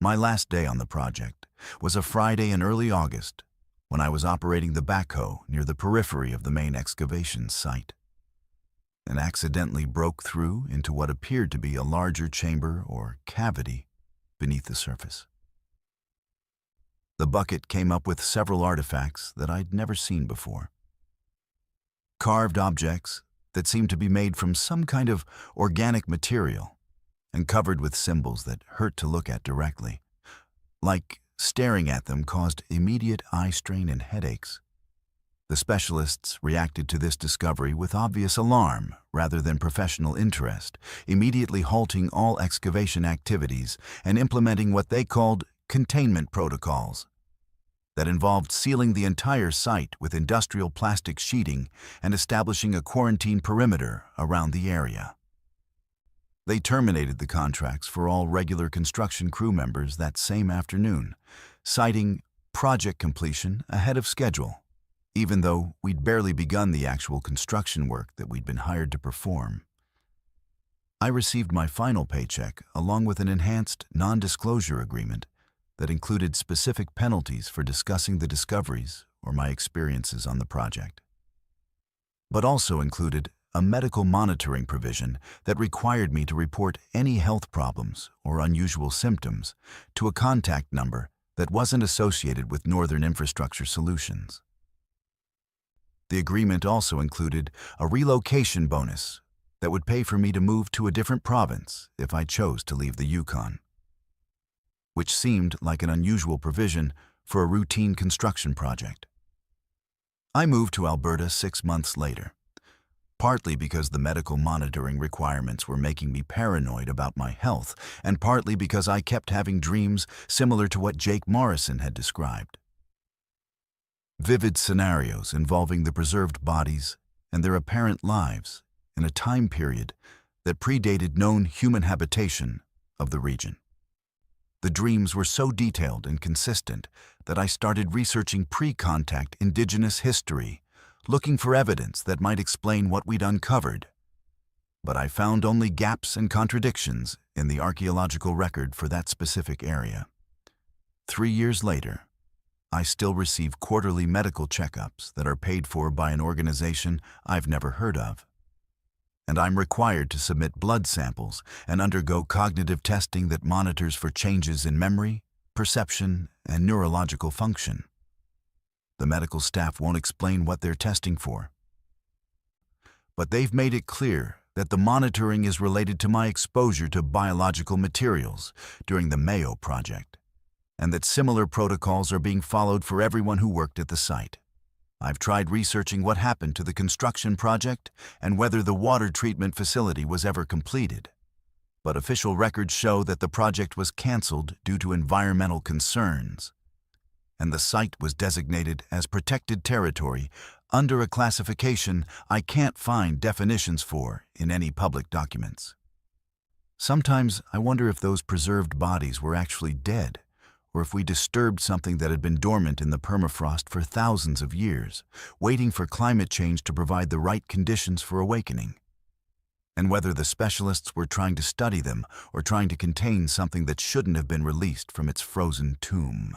My last day on the project was a Friday in early August when I was operating the backhoe near the periphery of the main excavation site, and accidentally broke through into what appeared to be a larger chamber or cavity beneath the surface. The bucket came up with several artifacts that I'd never seen before. Carved objects that seemed to be made from some kind of organic material and covered with symbols that hurt to look at directly. Like staring at them caused immediate eye strain and headaches. The specialists reacted to this discovery with obvious alarm rather than professional interest, immediately halting all excavation activities and implementing what they called containment protocols that involved sealing the entire site with industrial plastic sheeting and establishing a quarantine perimeter around the area. They terminated the contracts for all regular construction crew members that same afternoon, citing project completion ahead of schedule, even though we'd barely begun the actual construction work that we'd been hired to perform. I received my final paycheck along with an enhanced non-disclosure agreement that included specific penalties for discussing the discoveries or my experiences on the project, but also included a medical monitoring provision that required me to report any health problems or unusual symptoms to a contact number that wasn't associated with Northern Infrastructure Solutions. The agreement also included a relocation bonus that would pay for me to move to a different province if I chose to leave the Yukon, which seemed like an unusual provision for a routine construction project. I moved to Alberta 6 months later, partly because the medical monitoring requirements were making me paranoid about my health, and partly because I kept having dreams similar to what Jake Morrison had described. Vivid scenarios involving the preserved bodies and their apparent lives in a time period that predated known human habitation of the region. The dreams were so detailed and consistent that I started researching pre-contact indigenous history, looking for evidence that might explain what we'd uncovered. But I found only gaps and contradictions in the archaeological record for that specific area. 3 years later, I still receive quarterly medical checkups that are paid for by an organization I've never heard of. And I'm required to submit blood samples and undergo cognitive testing that monitors for changes in memory, perception, and neurological function. The medical staff won't explain what they're testing for, but they've made it clear that the monitoring is related to my exposure to biological materials during the Mayo project, and that similar protocols are being followed for everyone who worked at the site. I've tried researching what happened to the construction project and whether the water treatment facility was ever completed, but official records show that the project was canceled due to environmental concerns. and the site was designated as protected territory under a classification I can't find definitions for in any public documents. Sometimes I wonder if those preserved bodies were actually dead, or if we disturbed something that had been dormant in the permafrost for thousands of years, waiting for climate change to provide the right conditions for awakening. And whether the specialists were trying to study them or trying to contain something that shouldn't have been released from its frozen tomb.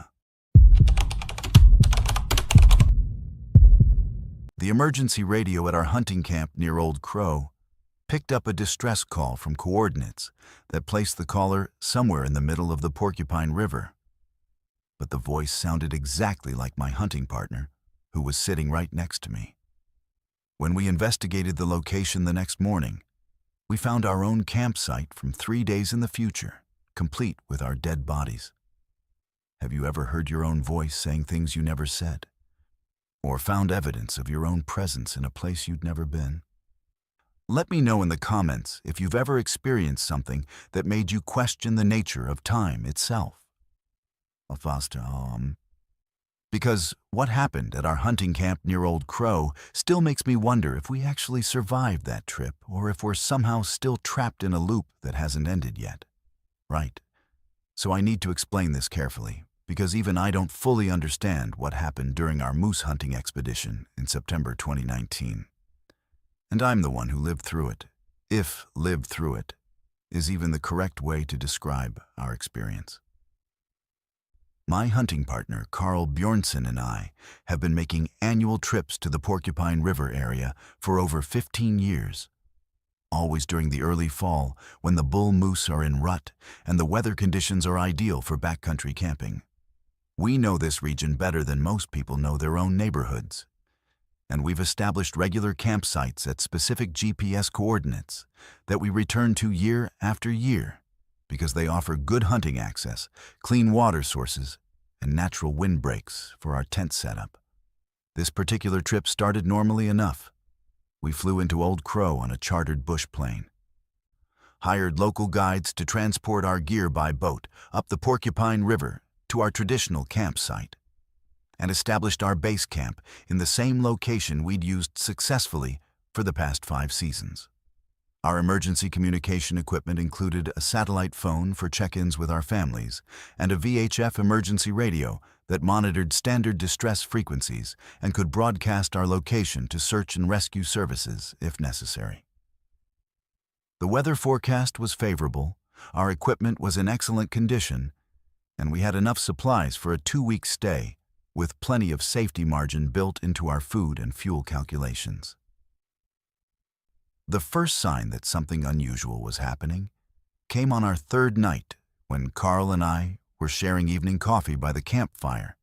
The emergency radio at our hunting camp near Old Crow picked up a distress call from coordinates that placed the caller somewhere in the middle of the Porcupine River. But the voice sounded exactly like my hunting partner, who was sitting right next to me. When we investigated the location the next morning, we found our own campsite from 3 days in the future, complete with our dead bodies. Have you ever heard your own voice saying things you never said? Or found evidence of your own presence in a place you'd never been? Let me know in the comments if you've ever experienced something that made you question the nature of time itself. Because what happened at our hunting camp near Old Crow still makes me wonder if we actually survived that trip or if we're somehow still trapped in a loop that hasn't ended yet. Right. So I need to explain this carefully, because even I don't fully understand what happened during our moose hunting expedition in September 2019. And I'm the one who lived through it, if lived through it is even the correct way to describe our experience. My hunting partner, Carl Bjornsson, and I have been making annual trips to the Porcupine River area for over 15 years. Always during the early fall, when the bull moose are in rut and the weather conditions are ideal for backcountry camping. We know this region better than most people know their own neighborhoods. And we've established regular campsites at specific GPS coordinates that we return to year after year, because they offer good hunting access, clean water sources, and natural windbreaks for our tent setup. This particular trip started normally enough. We flew into Old Crow on a chartered bush plane, hired local guides to transport our gear by boat up the Porcupine River to our traditional campsite, and established our base camp in the same location we'd used successfully for the past 5 seasons. Our emergency communication equipment included a satellite phone for check-ins with our families and a VHF emergency radio that monitored standard distress frequencies and could broadcast our location to search and rescue services if necessary. The weather forecast was favorable, our equipment was in excellent condition, and we had enough supplies for a 2-week stay, with plenty of safety margin built into our food and fuel calculations. The first sign that something unusual was happening came on our 3rd night when Carl and I were sharing evening coffee by the campfire,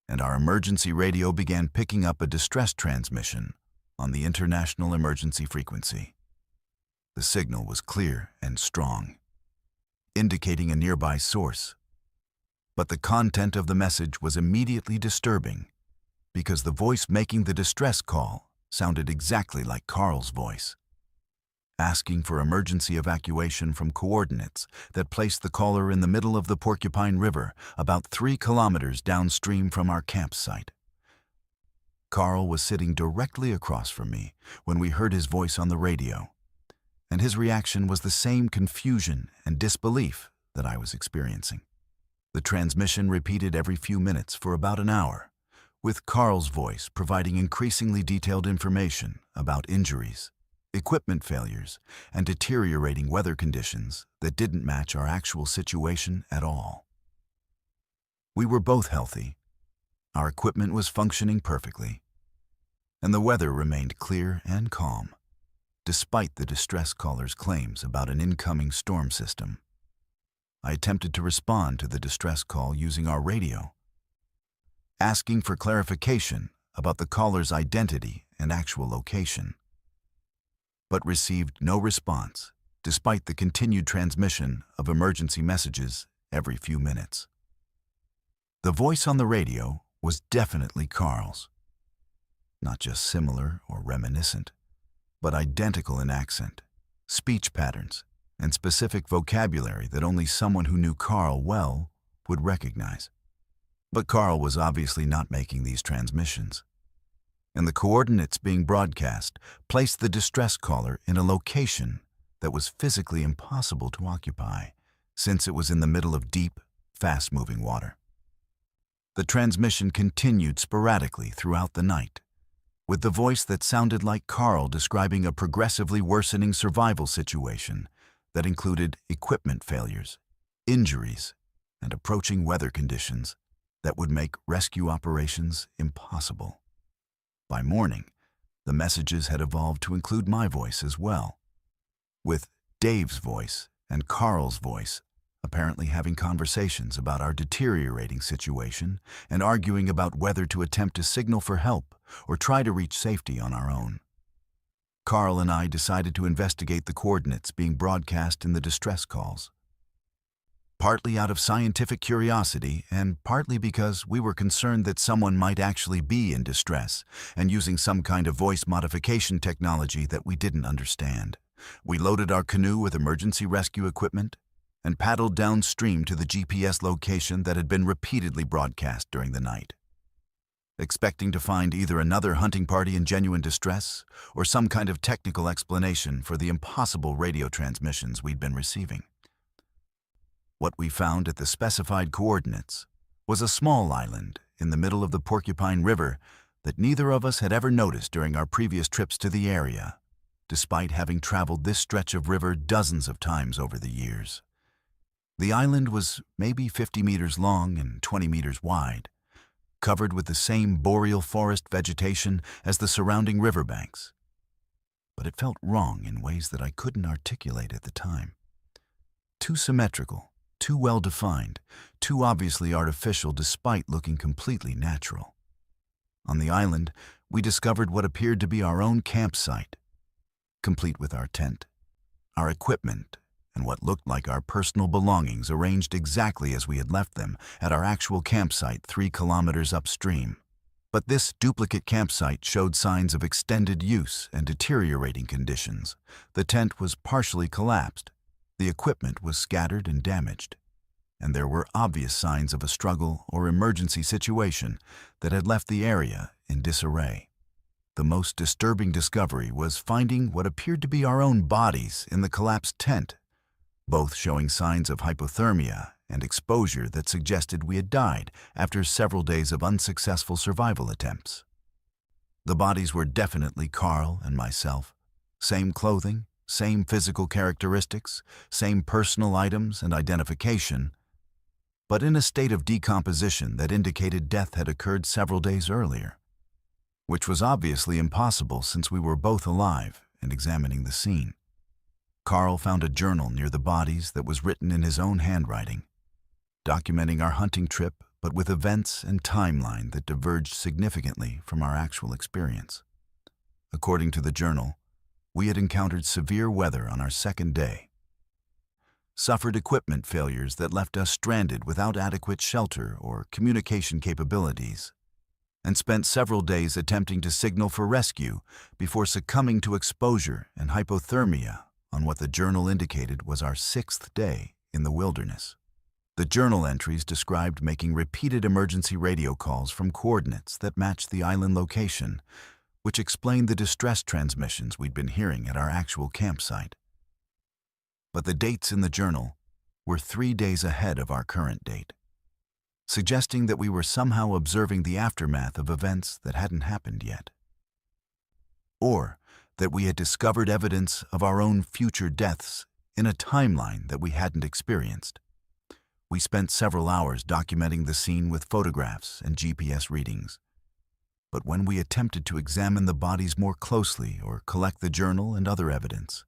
and our emergency radio began picking up a distress transmission on the international emergency frequency. The signal was clear and strong, indicating a nearby source. But the content of the message was immediately disturbing, because the voice making the distress call sounded exactly like Carl's voice, asking for emergency evacuation from coordinates that placed the caller in the middle of the Porcupine River, about 3 kilometers downstream from our campsite. Carl was sitting directly across from me when we heard his voice on the radio, and his reaction was the same confusion and disbelief that I was experiencing. The transmission repeated every few minutes for about an hour, with Carl's voice providing increasingly detailed information about injuries, equipment failures, and deteriorating weather conditions that didn't match our actual situation at all. We were both healthy, our equipment was functioning perfectly, and the weather remained clear and calm, despite the distress caller's claims about an incoming storm system. I attempted to respond to the distress call using our radio, asking for clarification about the caller's identity and actual location, but received no response despite the continued transmission of emergency messages every few minutes. The voice on the radio was definitely Carl's, not just similar or reminiscent, but identical in accent, speech patterns, and specific vocabulary that only someone who knew Carl well would recognize. But Carl was obviously not making these transmissions, and the coordinates being broadcast placed the distress caller in a location that was physically impossible to occupy, since it was in the middle of deep, fast-moving water. The transmission continued sporadically throughout the night, with the voice that sounded like Carl describing a progressively worsening survival situation that included equipment failures, injuries, and approaching weather conditions that would make rescue operations impossible. By morning, the messages had evolved to include my voice as well, with Dave's voice and Carl's voice apparently having conversations about our deteriorating situation and arguing about whether to attempt to signal for help or try to reach safety on our own. Carl and I decided to investigate the coordinates being broadcast in the distress calls, partly out of scientific curiosity and partly because we were concerned that someone might actually be in distress and using some kind of voice modification technology that we didn't understand. We loaded our canoe with emergency rescue equipment and paddled downstream to the GPS location that had been repeatedly broadcast during the night, expecting to find either another hunting party in genuine distress or some kind of technical explanation for the impossible radio transmissions we'd been receiving. What we found at the specified coordinates was a small island in the middle of the Porcupine River that neither of us had ever noticed during our previous trips to the area, despite having traveled this stretch of river dozens of times over the years. The island was maybe 50 meters long and 20 meters wide, covered with the same boreal forest vegetation as the surrounding riverbanks. But it felt wrong in ways that I couldn't articulate at the time. Too symmetrical, too well-defined, too obviously artificial despite looking completely natural. On the island, we discovered what appeared to be our own campsite, complete with our tent, our equipment, and what looked like our personal belongings arranged exactly as we had left them at our actual campsite 3 kilometers upstream. But this duplicate campsite showed signs of extended use and deteriorating conditions. The tent was partially collapsed, the equipment was scattered and damaged, and there were obvious signs of a struggle or emergency situation that had left the area in disarray. The most disturbing discovery was finding what appeared to be our own bodies in the collapsed tent, both showing signs of hypothermia and exposure that suggested we had died after several days of unsuccessful survival attempts. The bodies were definitely Carl and myself, same clothing, same physical characteristics, same personal items and identification, but in a state of decomposition that indicated death had occurred several days earlier, which was obviously impossible since we were both alive and examining the scene. Carl found a journal near the bodies that was written in his own handwriting, documenting our hunting trip but with events and timeline that diverged significantly from our actual experience. According to the journal, we had encountered severe weather on our second day, suffered equipment failures that left us stranded without adequate shelter or communication capabilities, and spent several days attempting to signal for rescue before succumbing to exposure and hypothermia on what the journal indicated was our 6th day in the wilderness. The journal entries described making repeated emergency radio calls from coordinates that matched the island location, which explained the distress transmissions we'd been hearing at our actual campsite. But the dates in the journal were 3 days ahead of our current date, suggesting that we were somehow observing the aftermath of events that hadn't happened yet, or that we had discovered evidence of our own future deaths in a timeline that we hadn't experienced. We spent several hours documenting the scene with photographs and GPS readings, but when we attempted to examine the bodies more closely or collect the journal and other evidence,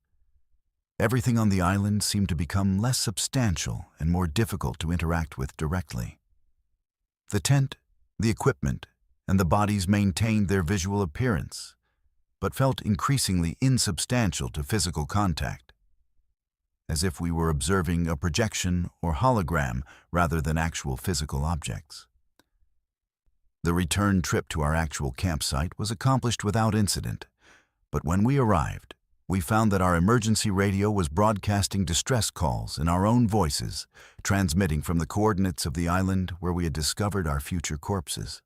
everything on the island seemed to become less substantial and more difficult to interact with directly. The tent, the equipment, and the bodies maintained their visual appearance, but felt increasingly insubstantial to physical contact, as if we were observing a projection or hologram rather than actual physical objects. The return trip to our actual campsite was accomplished without incident, but when we arrived, we found that our emergency radio was broadcasting distress calls in our own voices, transmitting from the coordinates of the island where we had discovered our future corpses.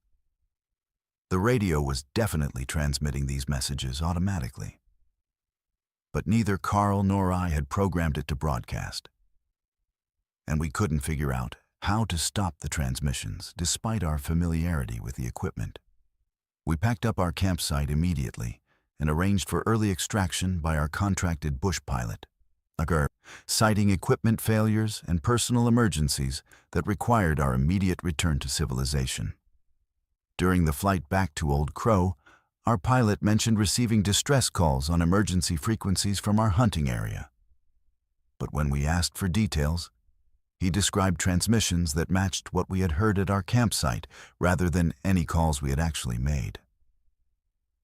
The radio was definitely transmitting these messages automatically. But neither Carl nor I had programmed it to broadcast. And we couldn't figure out how to stop the transmissions despite our familiarity with the equipment. We packed up our campsite immediately and arranged for early extraction by our contracted bush pilot, citing equipment failures and personal emergencies that required our immediate return to civilization. During the flight back to Old Crow, our pilot mentioned receiving distress calls on emergency frequencies from our hunting area. But when we asked for details, he described transmissions that matched what we had heard at our campsite rather than any calls we had actually made.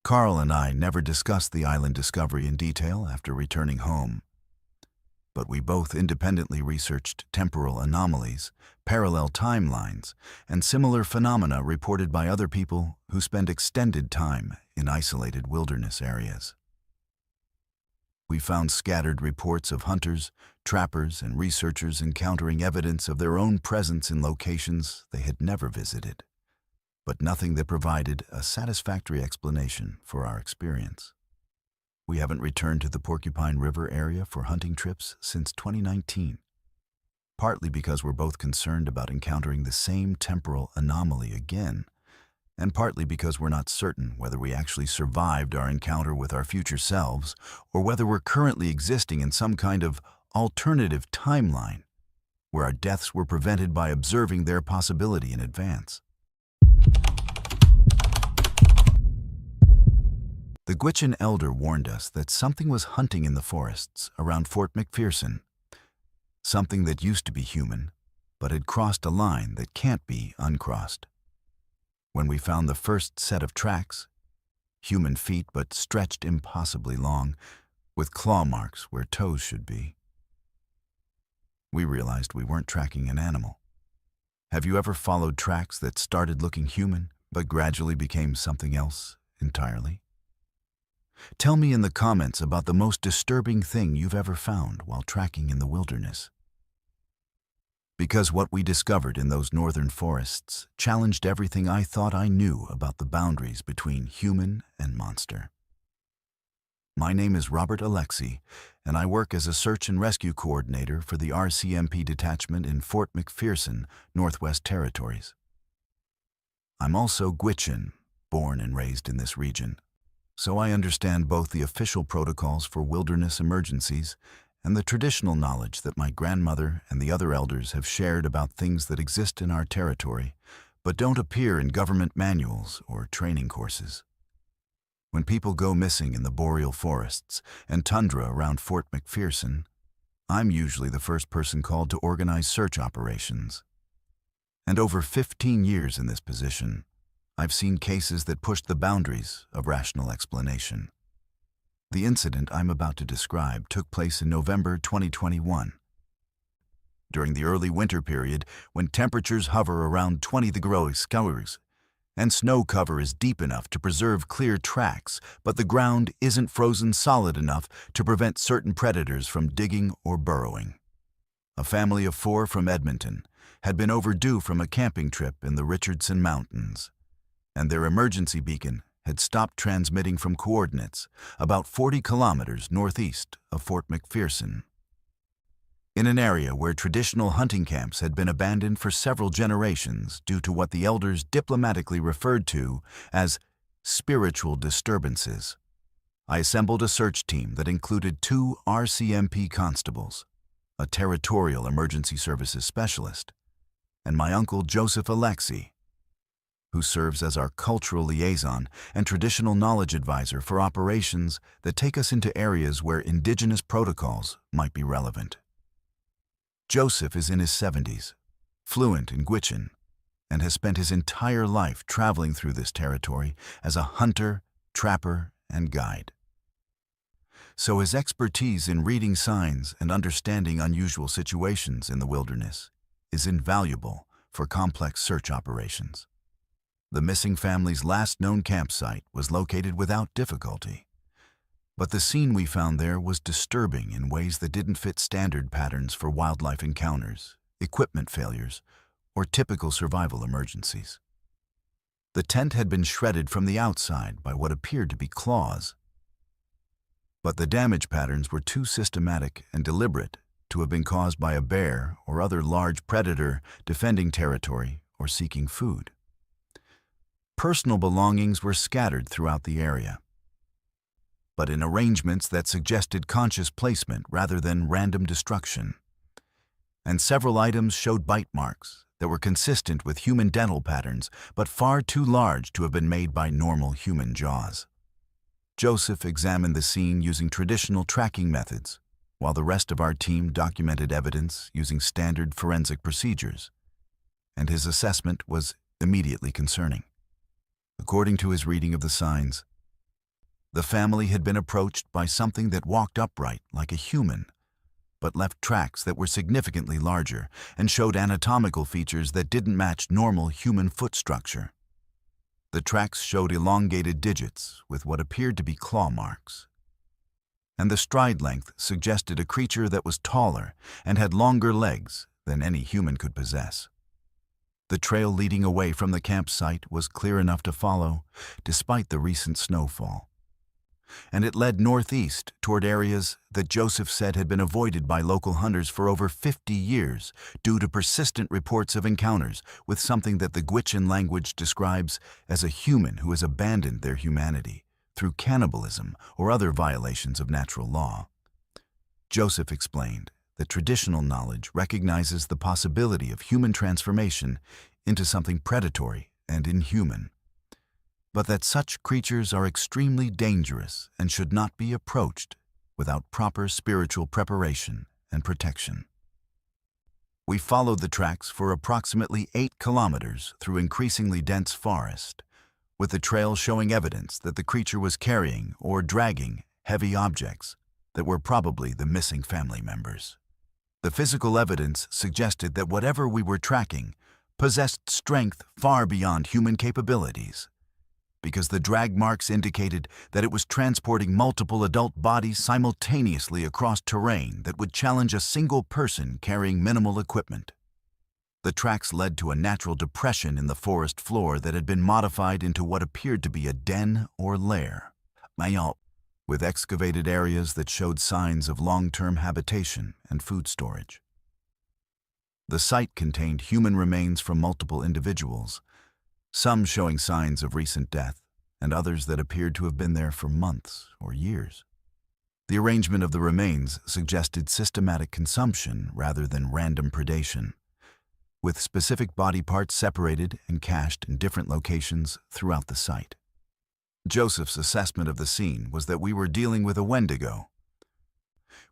Carl and I never discussed the island discovery in detail after returning home, but we both independently researched temporal anomalies, parallel timelines, and similar phenomena reported by other people who spend extended time in isolated wilderness areas. We found scattered reports of hunters, trappers, and researchers encountering evidence of their own presence in locations they had never visited, but nothing that provided a satisfactory explanation for our experience. We haven't returned to the Porcupine River area for hunting trips since 2019, partly because we're both concerned about encountering the same temporal anomaly again, and partly because we're not certain whether we actually survived our encounter with our future selves or whether we're currently existing in some kind of alternative timeline where our deaths were prevented by observing their possibility in advance. The Gwich'in elder warned us that something was hunting in the forests around Fort McPherson, something that used to be human, but had crossed a line that can't be uncrossed. When we found the first set of tracks, human feet but stretched impossibly long, with claw marks where toes should be, we realized we weren't tracking an animal. Have you ever followed tracks that started looking human but gradually became something else entirely? Tell me in the comments about the most disturbing thing you've ever found while tracking in the wilderness. Because what we discovered in those northern forests challenged everything I thought I knew about the boundaries between human and monster. My name is Robert Alexi, and I work as a search and rescue coordinator for the RCMP detachment in Fort McPherson, Northwest Territories. I'm also Gwich'in, born and raised in this region, so I understand both the official protocols for wilderness emergencies and the traditional knowledge that my grandmother and the other elders have shared about things that exist in our territory, but don't appear in government manuals or training courses. When people go missing in the boreal forests and tundra around Fort McPherson, I'm usually the first person called to organize search operations. And over 15 years in this position, I've seen cases that pushed the boundaries of rational explanation. The incident I'm about to describe took place in November 2021. During the early winter period, when temperatures hover around 20 degrees Celsius, and snow cover is deep enough to preserve clear tracks, but the ground isn't frozen solid enough to prevent certain predators from digging or burrowing. A family of 4 from Edmonton had been overdue from a camping trip in the Richardson Mountains, and their emergency beacon had stopped transmitting from coordinates about 40 kilometers northeast of Fort McPherson. In an area where traditional hunting camps had been abandoned for several generations due to what the elders diplomatically referred to as spiritual disturbances, I assembled a search team that included 2 RCMP constables, a territorial emergency services specialist, and my uncle Joseph Alexi, who serves as our cultural liaison and traditional knowledge advisor for operations that take us into areas where indigenous protocols might be relevant. Joseph is in his 70s, fluent in Gwich'in, and has spent his entire life traveling through this territory as a hunter, trapper, and guide. So his expertise in reading signs and understanding unusual situations in the wilderness is invaluable for complex search operations. The missing family's last known campsite was located without difficulty. But the scene we found there was disturbing in ways that didn't fit standard patterns for wildlife encounters, equipment failures, or typical survival emergencies. The tent had been shredded from the outside by what appeared to be claws, but the damage patterns were too systematic and deliberate to have been caused by a bear or other large predator defending territory or seeking food. Personal belongings were scattered throughout the area, but in arrangements that suggested conscious placement rather than random destruction. And several items showed bite marks that were consistent with human dental patterns, but far too large to have been made by normal human jaws. Joseph examined the scene using traditional tracking methods, while the rest of our team documented evidence using standard forensic procedures, and his assessment was immediately concerning. According to his reading of the signs, the family had been approached by something that walked upright like a human, but left tracks that were significantly larger and showed anatomical features that didn't match normal human foot structure. The tracks showed elongated digits with what appeared to be claw marks, and the stride length suggested a creature that was taller and had longer legs than any human could possess. The trail leading away from the campsite was clear enough to follow, despite the recent snowfall, and it led northeast toward areas that Joseph said had been avoided by local hunters for over 50 years due to persistent reports of encounters with something that the Gwich'in language describes as a human who has abandoned their humanity through cannibalism or other violations of natural law. Joseph explained that traditional knowledge recognizes the possibility of human transformation into something predatory and inhuman, but that such creatures are extremely dangerous and should not be approached without proper spiritual preparation and protection. We followed the tracks for approximately 8 kilometers through increasingly dense forest, with the trail showing evidence that the creature was carrying or dragging heavy objects that were probably the missing family members. The physical evidence suggested that whatever we were tracking possessed strength far beyond human capabilities, because the drag marks indicated that it was transporting multiple adult bodies simultaneously across terrain that would challenge a single person carrying minimal equipment. The tracks led to a natural depression in the forest floor that had been modified into what appeared to be a den or lair, with excavated areas that showed signs of long-term habitation and food storage. The site contained human remains from multiple individuals, some showing signs of recent death, and others that appeared to have been there for months or years. The arrangement of the remains suggested systematic consumption rather than random predation, with specific body parts separated and cached in different locations throughout the site. Joseph's assessment of the scene was that we were dealing with a Wendigo,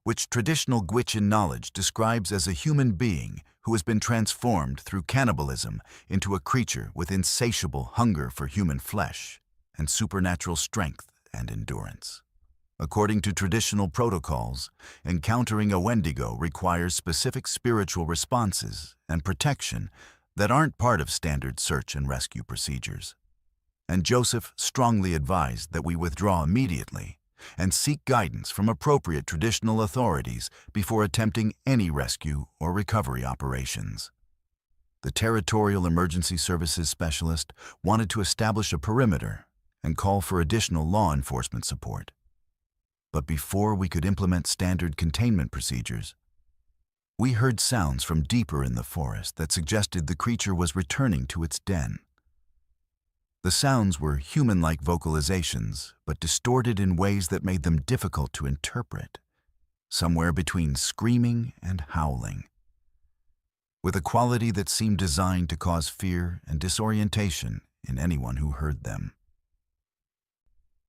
which traditional Gwich'in knowledge describes as a human being who has been transformed through cannibalism into a creature with insatiable hunger for human flesh and supernatural strength and endurance. According to traditional protocols, encountering a Wendigo requires specific spiritual responses and protection that aren't part of standard search and rescue procedures. And Joseph strongly advised that we withdraw immediately and seek guidance from appropriate traditional authorities before attempting any rescue or recovery operations. The Territorial Emergency Services Specialist wanted to establish a perimeter and call for additional law enforcement support. But before we could implement standard containment procedures, we heard sounds from deeper in the forest that suggested the creature was returning to its den. The sounds were human-like vocalizations, but distorted in ways that made them difficult to interpret, somewhere between screaming and howling, with a quality that seemed designed to cause fear and disorientation in anyone who heard them.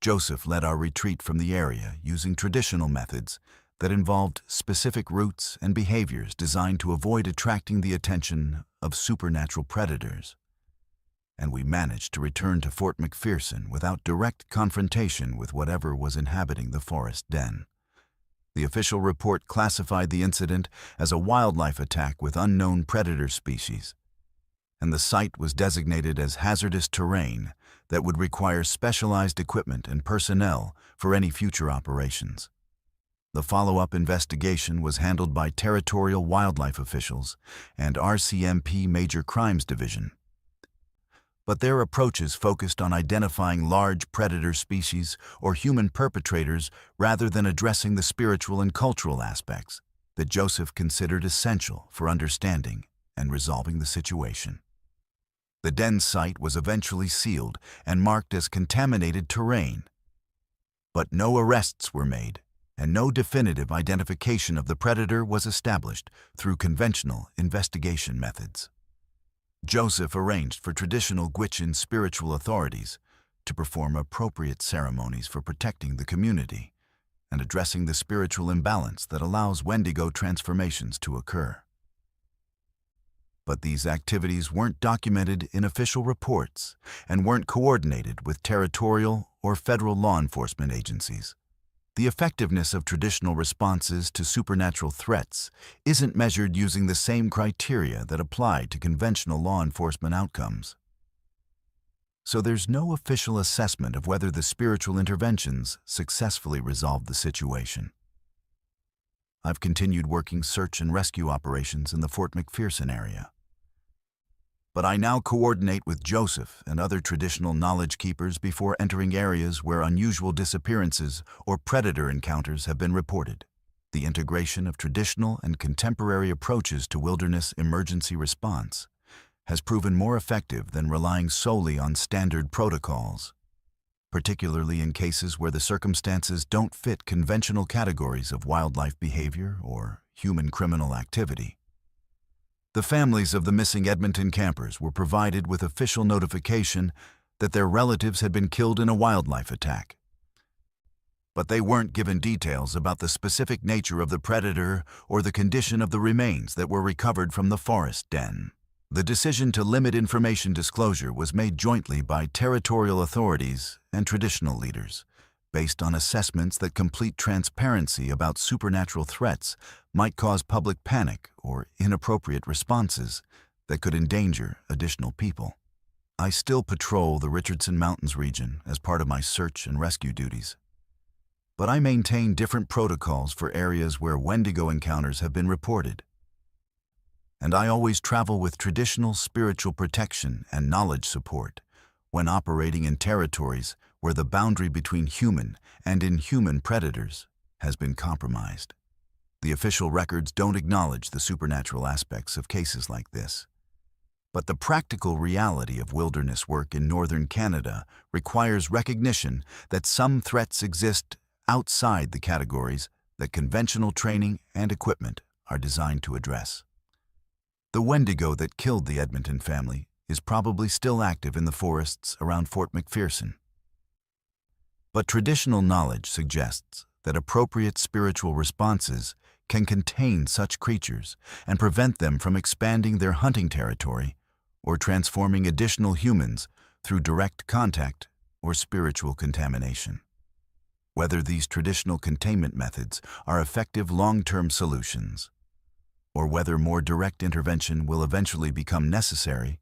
Joseph led our retreat from the area using traditional methods that involved specific routes and behaviors designed to avoid attracting the attention of supernatural predators. And we managed to return to Fort McPherson without direct confrontation with whatever was inhabiting the forest den. The official report classified the incident as a wildlife attack with unknown predator species, and the site was designated as hazardous terrain that would require specialized equipment and personnel for any future operations. The follow-up investigation was handled by territorial wildlife officials and RCMP Major Crimes Division. But their approaches focused on identifying large predator species or human perpetrators rather than addressing the spiritual and cultural aspects that Joseph considered essential for understanding and resolving the situation. The den site was eventually sealed and marked as contaminated terrain. But no arrests were made, and no definitive identification of the predator was established through conventional investigation methods. Joseph arranged for traditional Gwich'in spiritual authorities to perform appropriate ceremonies for protecting the community and addressing the spiritual imbalance that allows Wendigo transformations to occur. But these activities weren't documented in official reports and weren't coordinated with territorial or federal law enforcement agencies. The effectiveness of traditional responses to supernatural threats isn't measured using the same criteria that apply to conventional law enforcement outcomes. So there's no official assessment of whether the spiritual interventions successfully resolved the situation. I've continued working search and rescue operations in the Fort McPherson area. But I now coordinate with Joseph and other traditional knowledge keepers before entering areas where unusual disappearances or predator encounters have been reported. The integration of traditional and contemporary approaches to wilderness emergency response has proven more effective than relying solely on standard protocols, particularly in cases where the circumstances don't fit conventional categories of wildlife behavior or human criminal activity. The families of the missing Edmonton campers were provided with official notification that their relatives had been killed in a wildlife attack. But they weren't given details about the specific nature of the predator or the condition of the remains that were recovered from the forest den. The decision to limit information disclosure was made jointly by territorial authorities and traditional leaders, based on assessments that complete transparency about supernatural threats might cause public panic or inappropriate responses that could endanger additional people. I still patrol the Richardson Mountains region as part of my search and rescue duties, but I maintain different protocols for areas where Wendigo encounters have been reported. And I always travel with traditional spiritual protection and knowledge support when operating in territories where the boundary between human and inhuman predators has been compromised. The official records don't acknowledge the supernatural aspects of cases like this. But the practical reality of wilderness work in northern Canada requires recognition that some threats exist outside the categories that conventional training and equipment are designed to address. The Wendigo that killed the Edmonton family is probably still active in the forests around Fort McPherson. But traditional knowledge suggests that appropriate spiritual responses can contain such creatures and prevent them from expanding their hunting territory or transforming additional humans through direct contact or spiritual contamination. Whether these traditional containment methods are effective long-term solutions, or whether more direct intervention will eventually become necessary,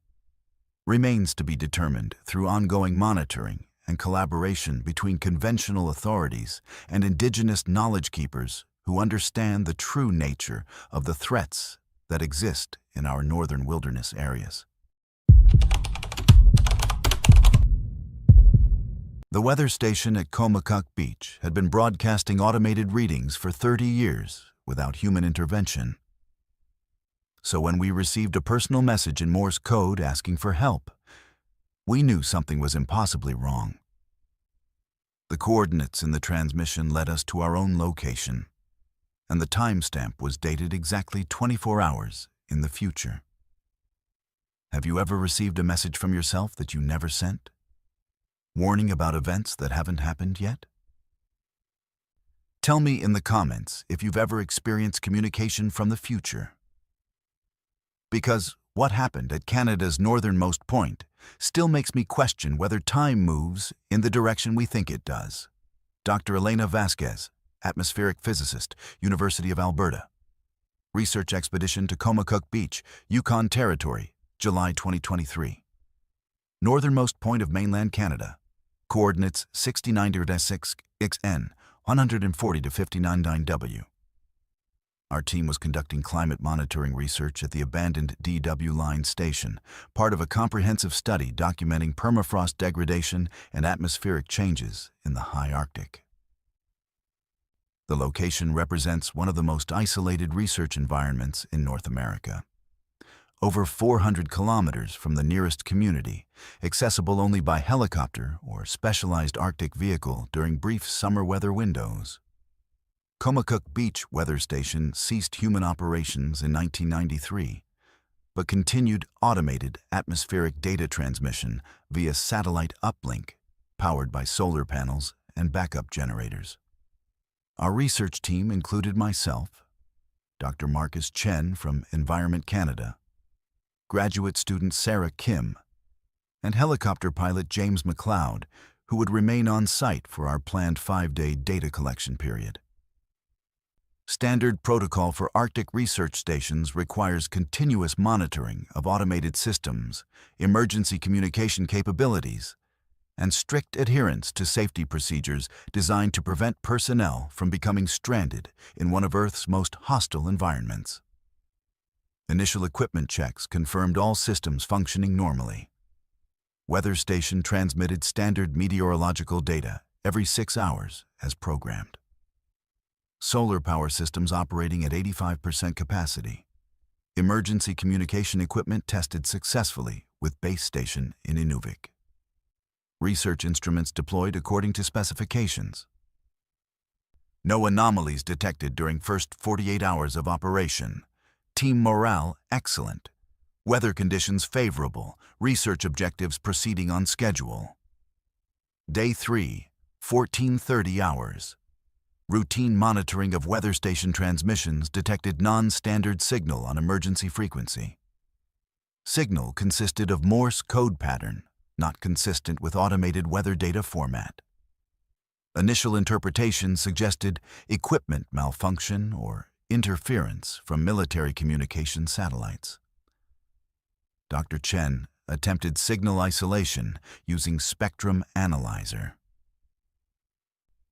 remains to be determined through ongoing monitoring and collaboration between conventional authorities and Indigenous knowledge keepers who understand the true nature of the threats that exist in our northern wilderness areas. The weather station at Comacuck Beach had been broadcasting automated readings for 30 years without human intervention. So when we received a personal message in Morse code asking for help, we knew something was impossibly wrong. The coordinates in the transmission led us to our own location, and the timestamp was dated exactly 24 hours in the future. Have you ever received a message from yourself that you never sent? Warning about events that haven't happened yet? Tell me in the comments if you've ever experienced communication from the future. Because what happened at Canada's northernmost point still makes me question whether time moves in the direction we think it does. Dr. Elena Vasquez, atmospheric physicist, University of Alberta. Research expedition to Comacuck Beach, Yukon Territory, July 2023. Northernmost point of mainland Canada. Coordinates 69-6xN, 140-59 W. Our team was conducting climate monitoring research at the abandoned DW Line station, part of a comprehensive study documenting permafrost degradation and atmospheric changes in the high Arctic. The location represents one of the most isolated research environments in North America. Over 400 kilometers from the nearest community, accessible only by helicopter or specialized Arctic vehicle during brief summer weather windows. Comacook Beach Weather Station ceased human operations in 1993, but continued automated atmospheric data transmission via satellite uplink, powered by solar panels and backup generators. Our research team included myself, Dr. Marcus Chen from Environment Canada, graduate student Sarah Kim, and helicopter pilot James McLeod, who would remain on site for our planned 5-day data collection period. Standard protocol for Arctic research stations requires continuous monitoring of automated systems, emergency communication capabilities, and strict adherence to safety procedures designed to prevent personnel from becoming stranded in one of Earth's most hostile environments. Initial equipment checks confirmed all systems functioning normally. Weather station transmitted standard meteorological data every 6 hours as programmed. Solar power systems operating at 85% capacity. Emergency communication equipment tested successfully with base station in Inuvik. Research instruments deployed according to specifications. No anomalies detected during first 48 hours of operation. Team morale excellent. Weather conditions favorable. Research objectives proceeding on schedule. Day 3, 14:30 hours. Routine monitoring of weather station transmissions detected non-standard signal on emergency frequency. Signal consisted of Morse code pattern, not consistent with automated weather data format. Initial interpretation suggested equipment malfunction or interference from military communication satellites. Dr. Chen attempted signal isolation using spectrum analyzer.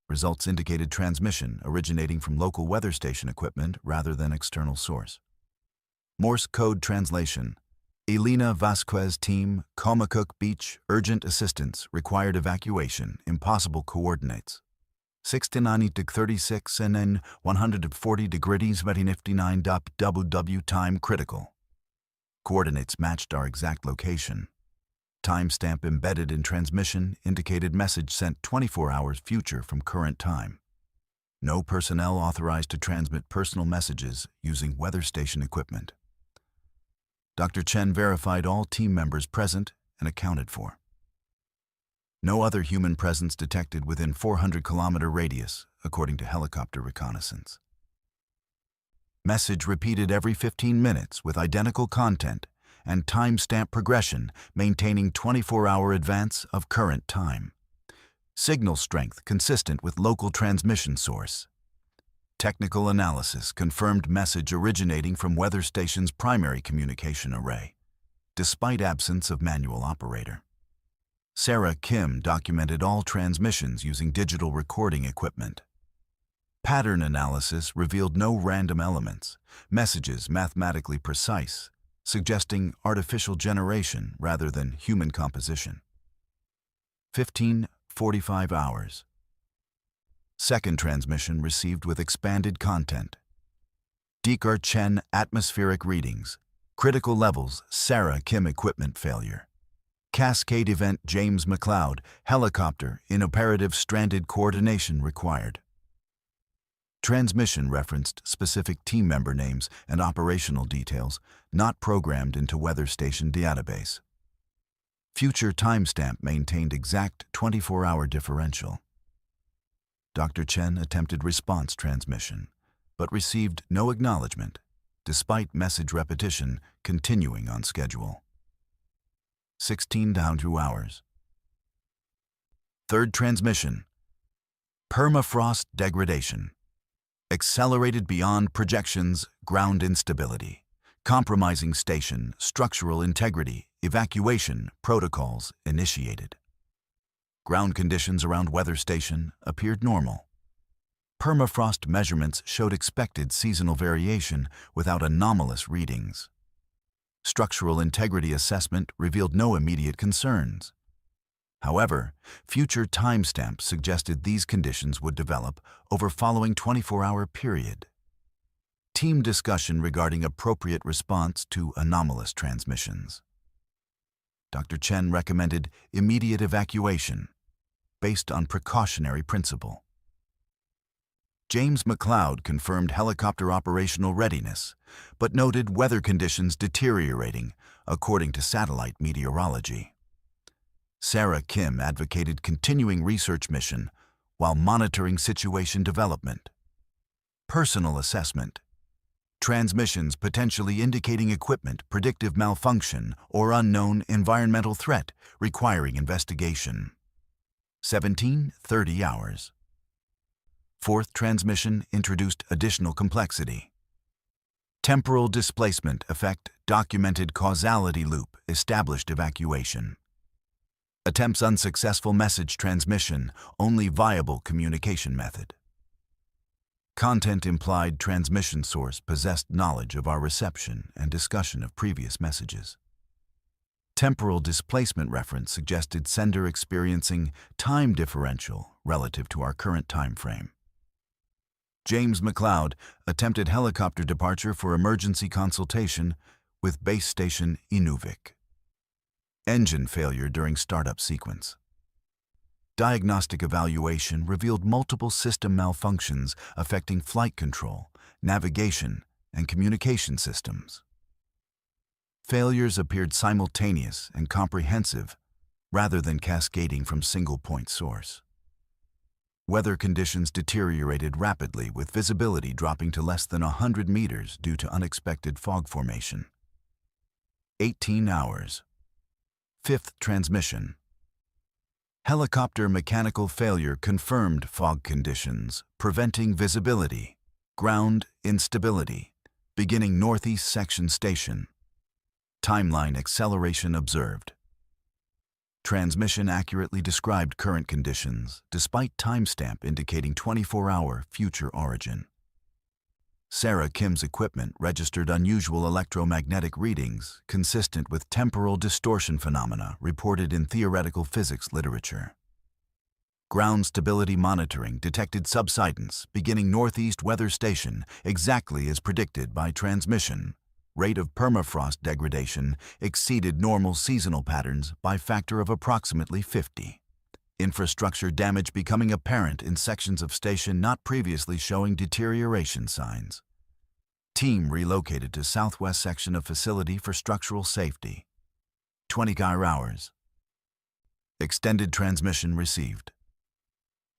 Results indicated transmission originating from local weather station equipment rather than external source. Morse code translation. Elena Vasquez team, Comacook Beach, urgent assistance, required evacuation, impossible coordinates. 69-36 NN 140 degrees 59 WW time critical. Coordinates matched our exact location. Timestamp embedded in transmission indicated message sent 24 hours future from current time. No personnel authorized to transmit personal messages using weather station equipment. Dr. Chen verified all team members present and accounted for. No other human presence detected within 400-kilometer radius, according to helicopter reconnaissance. Message repeated every 15 minutes with identical content and timestamp progression, maintaining 24-hour advance of current time. Signal strength consistent with local transmission source. Technical analysis confirmed message originating from weather station's primary communication array, despite absence of manual operator. Sarah Kim documented all transmissions using digital recording equipment. Pattern analysis revealed no random elements, messages mathematically precise, suggesting artificial generation rather than human composition. 15:45 hours. Second transmission received with expanded content. Dr. Chen atmospheric readings. Critical levels Sarah Kim equipment failure. Cascade event James McLeod helicopter inoperative stranded coordination required. Transmission referenced specific team member names and operational details, not programmed into weather station database. Future timestamp maintained exact 24-hour differential. Dr. Chen attempted response transmission, but received no acknowledgement, despite message repetition continuing on schedule. 16 down to hours. Third transmission. Permafrost degradation. Accelerated beyond projections, ground instability, compromising station, structural integrity, Evacuation protocols initiated. Ground conditions around weather station appeared normal. Permafrost measurements showed expected seasonal variation without anomalous readings. Structural integrity assessment revealed no immediate concerns. However, future timestamps suggested these conditions would develop over following 24-hour period. Team discussion regarding appropriate response to anomalous transmissions. Dr. Chen recommended immediate evacuation based on precautionary principle. James McLeod confirmed helicopter operational readiness, but noted weather conditions deteriorating according to satellite meteorology. Sarah Kim advocated continuing research mission while monitoring situation development. Personal assessment. Transmissions potentially indicating equipment, predictive malfunction, or unknown environmental threat requiring investigation. 17:30 hours. Fourth transmission introduced additional complexity. Temporal displacement effect documented causality loop established evacuation. Attempts unsuccessful message transmission, only viable communication method. Content implied transmission source possessed knowledge of our reception and discussion of previous messages. Temporal displacement reference suggested sender experiencing time differential relative to our current time frame. James McLeod attempted helicopter departure for emergency consultation with base station Inuvik. Engine failure during startup sequence. Diagnostic evaluation revealed multiple system malfunctions affecting flight control, navigation, and communication systems. Failures appeared simultaneous and comprehensive rather than cascading from single-point source. Weather conditions deteriorated rapidly with visibility dropping to less than 100 meters due to unexpected fog formation. 18 hours. Fifth transmission. Helicopter mechanical failure confirmed fog conditions, preventing visibility. Ground instability, beginning northeast section station. Timeline acceleration observed. Transmission accurately described current conditions, despite timestamp indicating 24-hour future origin. Sarah Kim's equipment registered unusual electromagnetic readings consistent with temporal distortion phenomena reported in theoretical physics literature. Ground stability monitoring detected subsidence beginning northeast weather station exactly as predicted by transmission. Rate of permafrost degradation exceeded normal seasonal patterns by factor of approximately 50. Infrastructure damage becoming apparent in sections of station not previously showing deterioration signs. Team relocated to southwest section of facility for structural safety. 24 hours. Extended transmission received.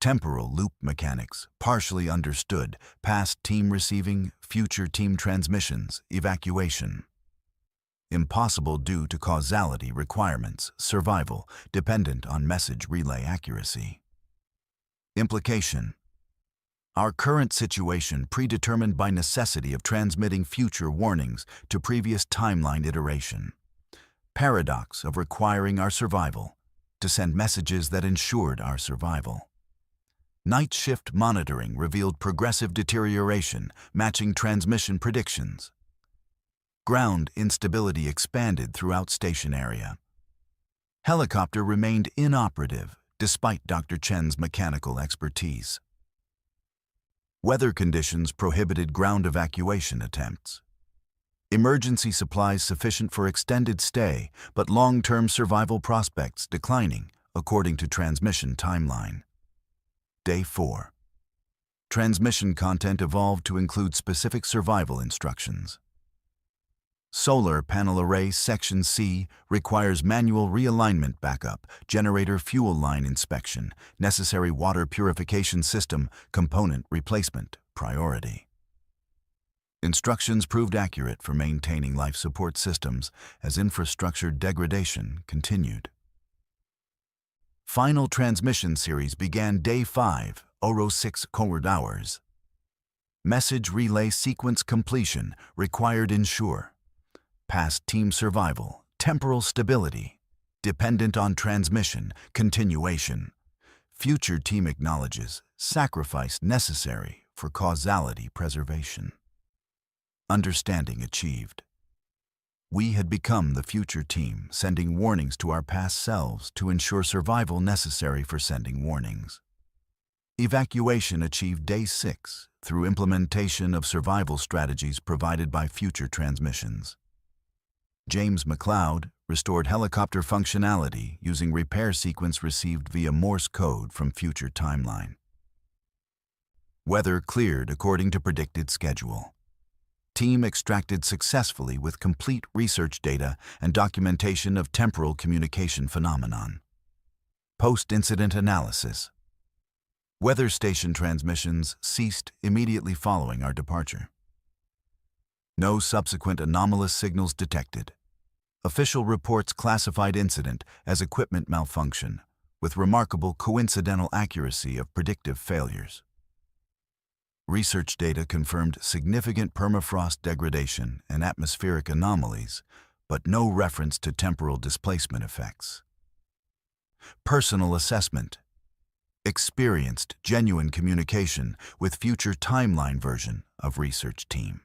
Temporal loop mechanics, partially understood, past team receiving, future team transmissions, evacuation. Impossible due to causality requirements, survival, dependent on message relay accuracy. Implication. Our current situation predetermined by necessity of transmitting future warnings to previous timeline iteration. Paradox of requiring our survival to send messages that ensured our survival. Night shift monitoring revealed progressive deterioration, matching transmission predictions. Ground instability expanded throughout station area. Helicopter remained inoperative despite Dr. Chen's mechanical expertise. Weather conditions prohibited ground evacuation attempts. Emergency supplies sufficient for extended stay, but long-term survival prospects declining, according to transmission timeline. Day 4. Transmission content evolved to include specific survival instructions. Solar panel array section C requires manual realignment backup, generator fuel line inspection, necessary water purification system, component replacement, priority. Instructions proved accurate for maintaining life support systems as infrastructure degradation continued. Final transmission series began Day 5, 06 hours. Message relay sequence completion required ensure. Past team survival, Temporal stability, dependent on transmission, continuation. Future team acknowledges sacrifice necessary for causality preservation. Understanding achieved. We had become the future team, sending warnings to our past selves to ensure survival necessary for sending warnings. Evacuation achieved day 6 through implementation of survival strategies provided by future transmissions. James McLeod restored helicopter functionality using repair sequence received via Morse code from future timeline. Weather cleared according to predicted schedule. Team extracted successfully with complete research data and documentation of temporal communication phenomenon. Post-incident analysis. Weather station transmissions ceased immediately following our departure. No subsequent anomalous signals detected. Official reports classified incident as equipment malfunction, with remarkable coincidental accuracy of predictive failures. Research data confirmed significant permafrost degradation and atmospheric anomalies, but no reference to temporal displacement effects. Personal assessment. Experienced genuine communication with future timeline version of research team.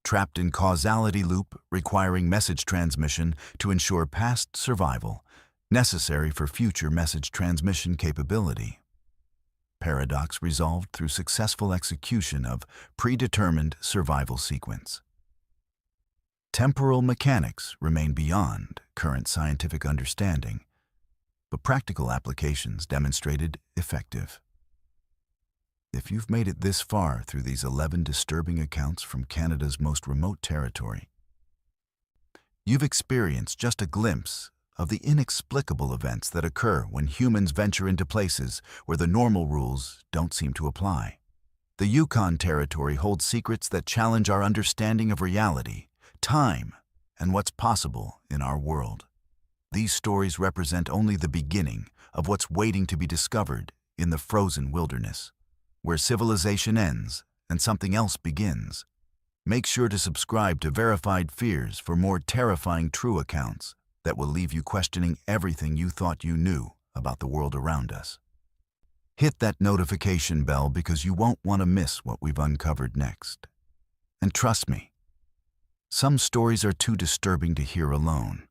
Trapped in causality loop requiring message transmission to ensure past survival, necessary for future message transmission capability. Paradox resolved through successful execution of predetermined survival sequence. Temporal mechanics remain beyond current scientific understanding, but practical applications demonstrated effective. If you've made it this far through these 11 disturbing accounts from Canada's most remote territory, you've experienced just a glimpse of the inexplicable events that occur when humans venture into places where the normal rules don't seem to apply. The Yukon Territory holds secrets that challenge our understanding of reality, time, and what's possible in our world. These stories represent only the beginning of what's waiting to be discovered in the frozen wilderness, where civilization ends and something else begins. Make sure to subscribe to Verified Fears for more terrifying true accounts that will leave you questioning everything you thought you knew about the world around us. Hit that notification bell because you won't want to miss what we've uncovered next. And trust me, some stories are too disturbing to hear alone.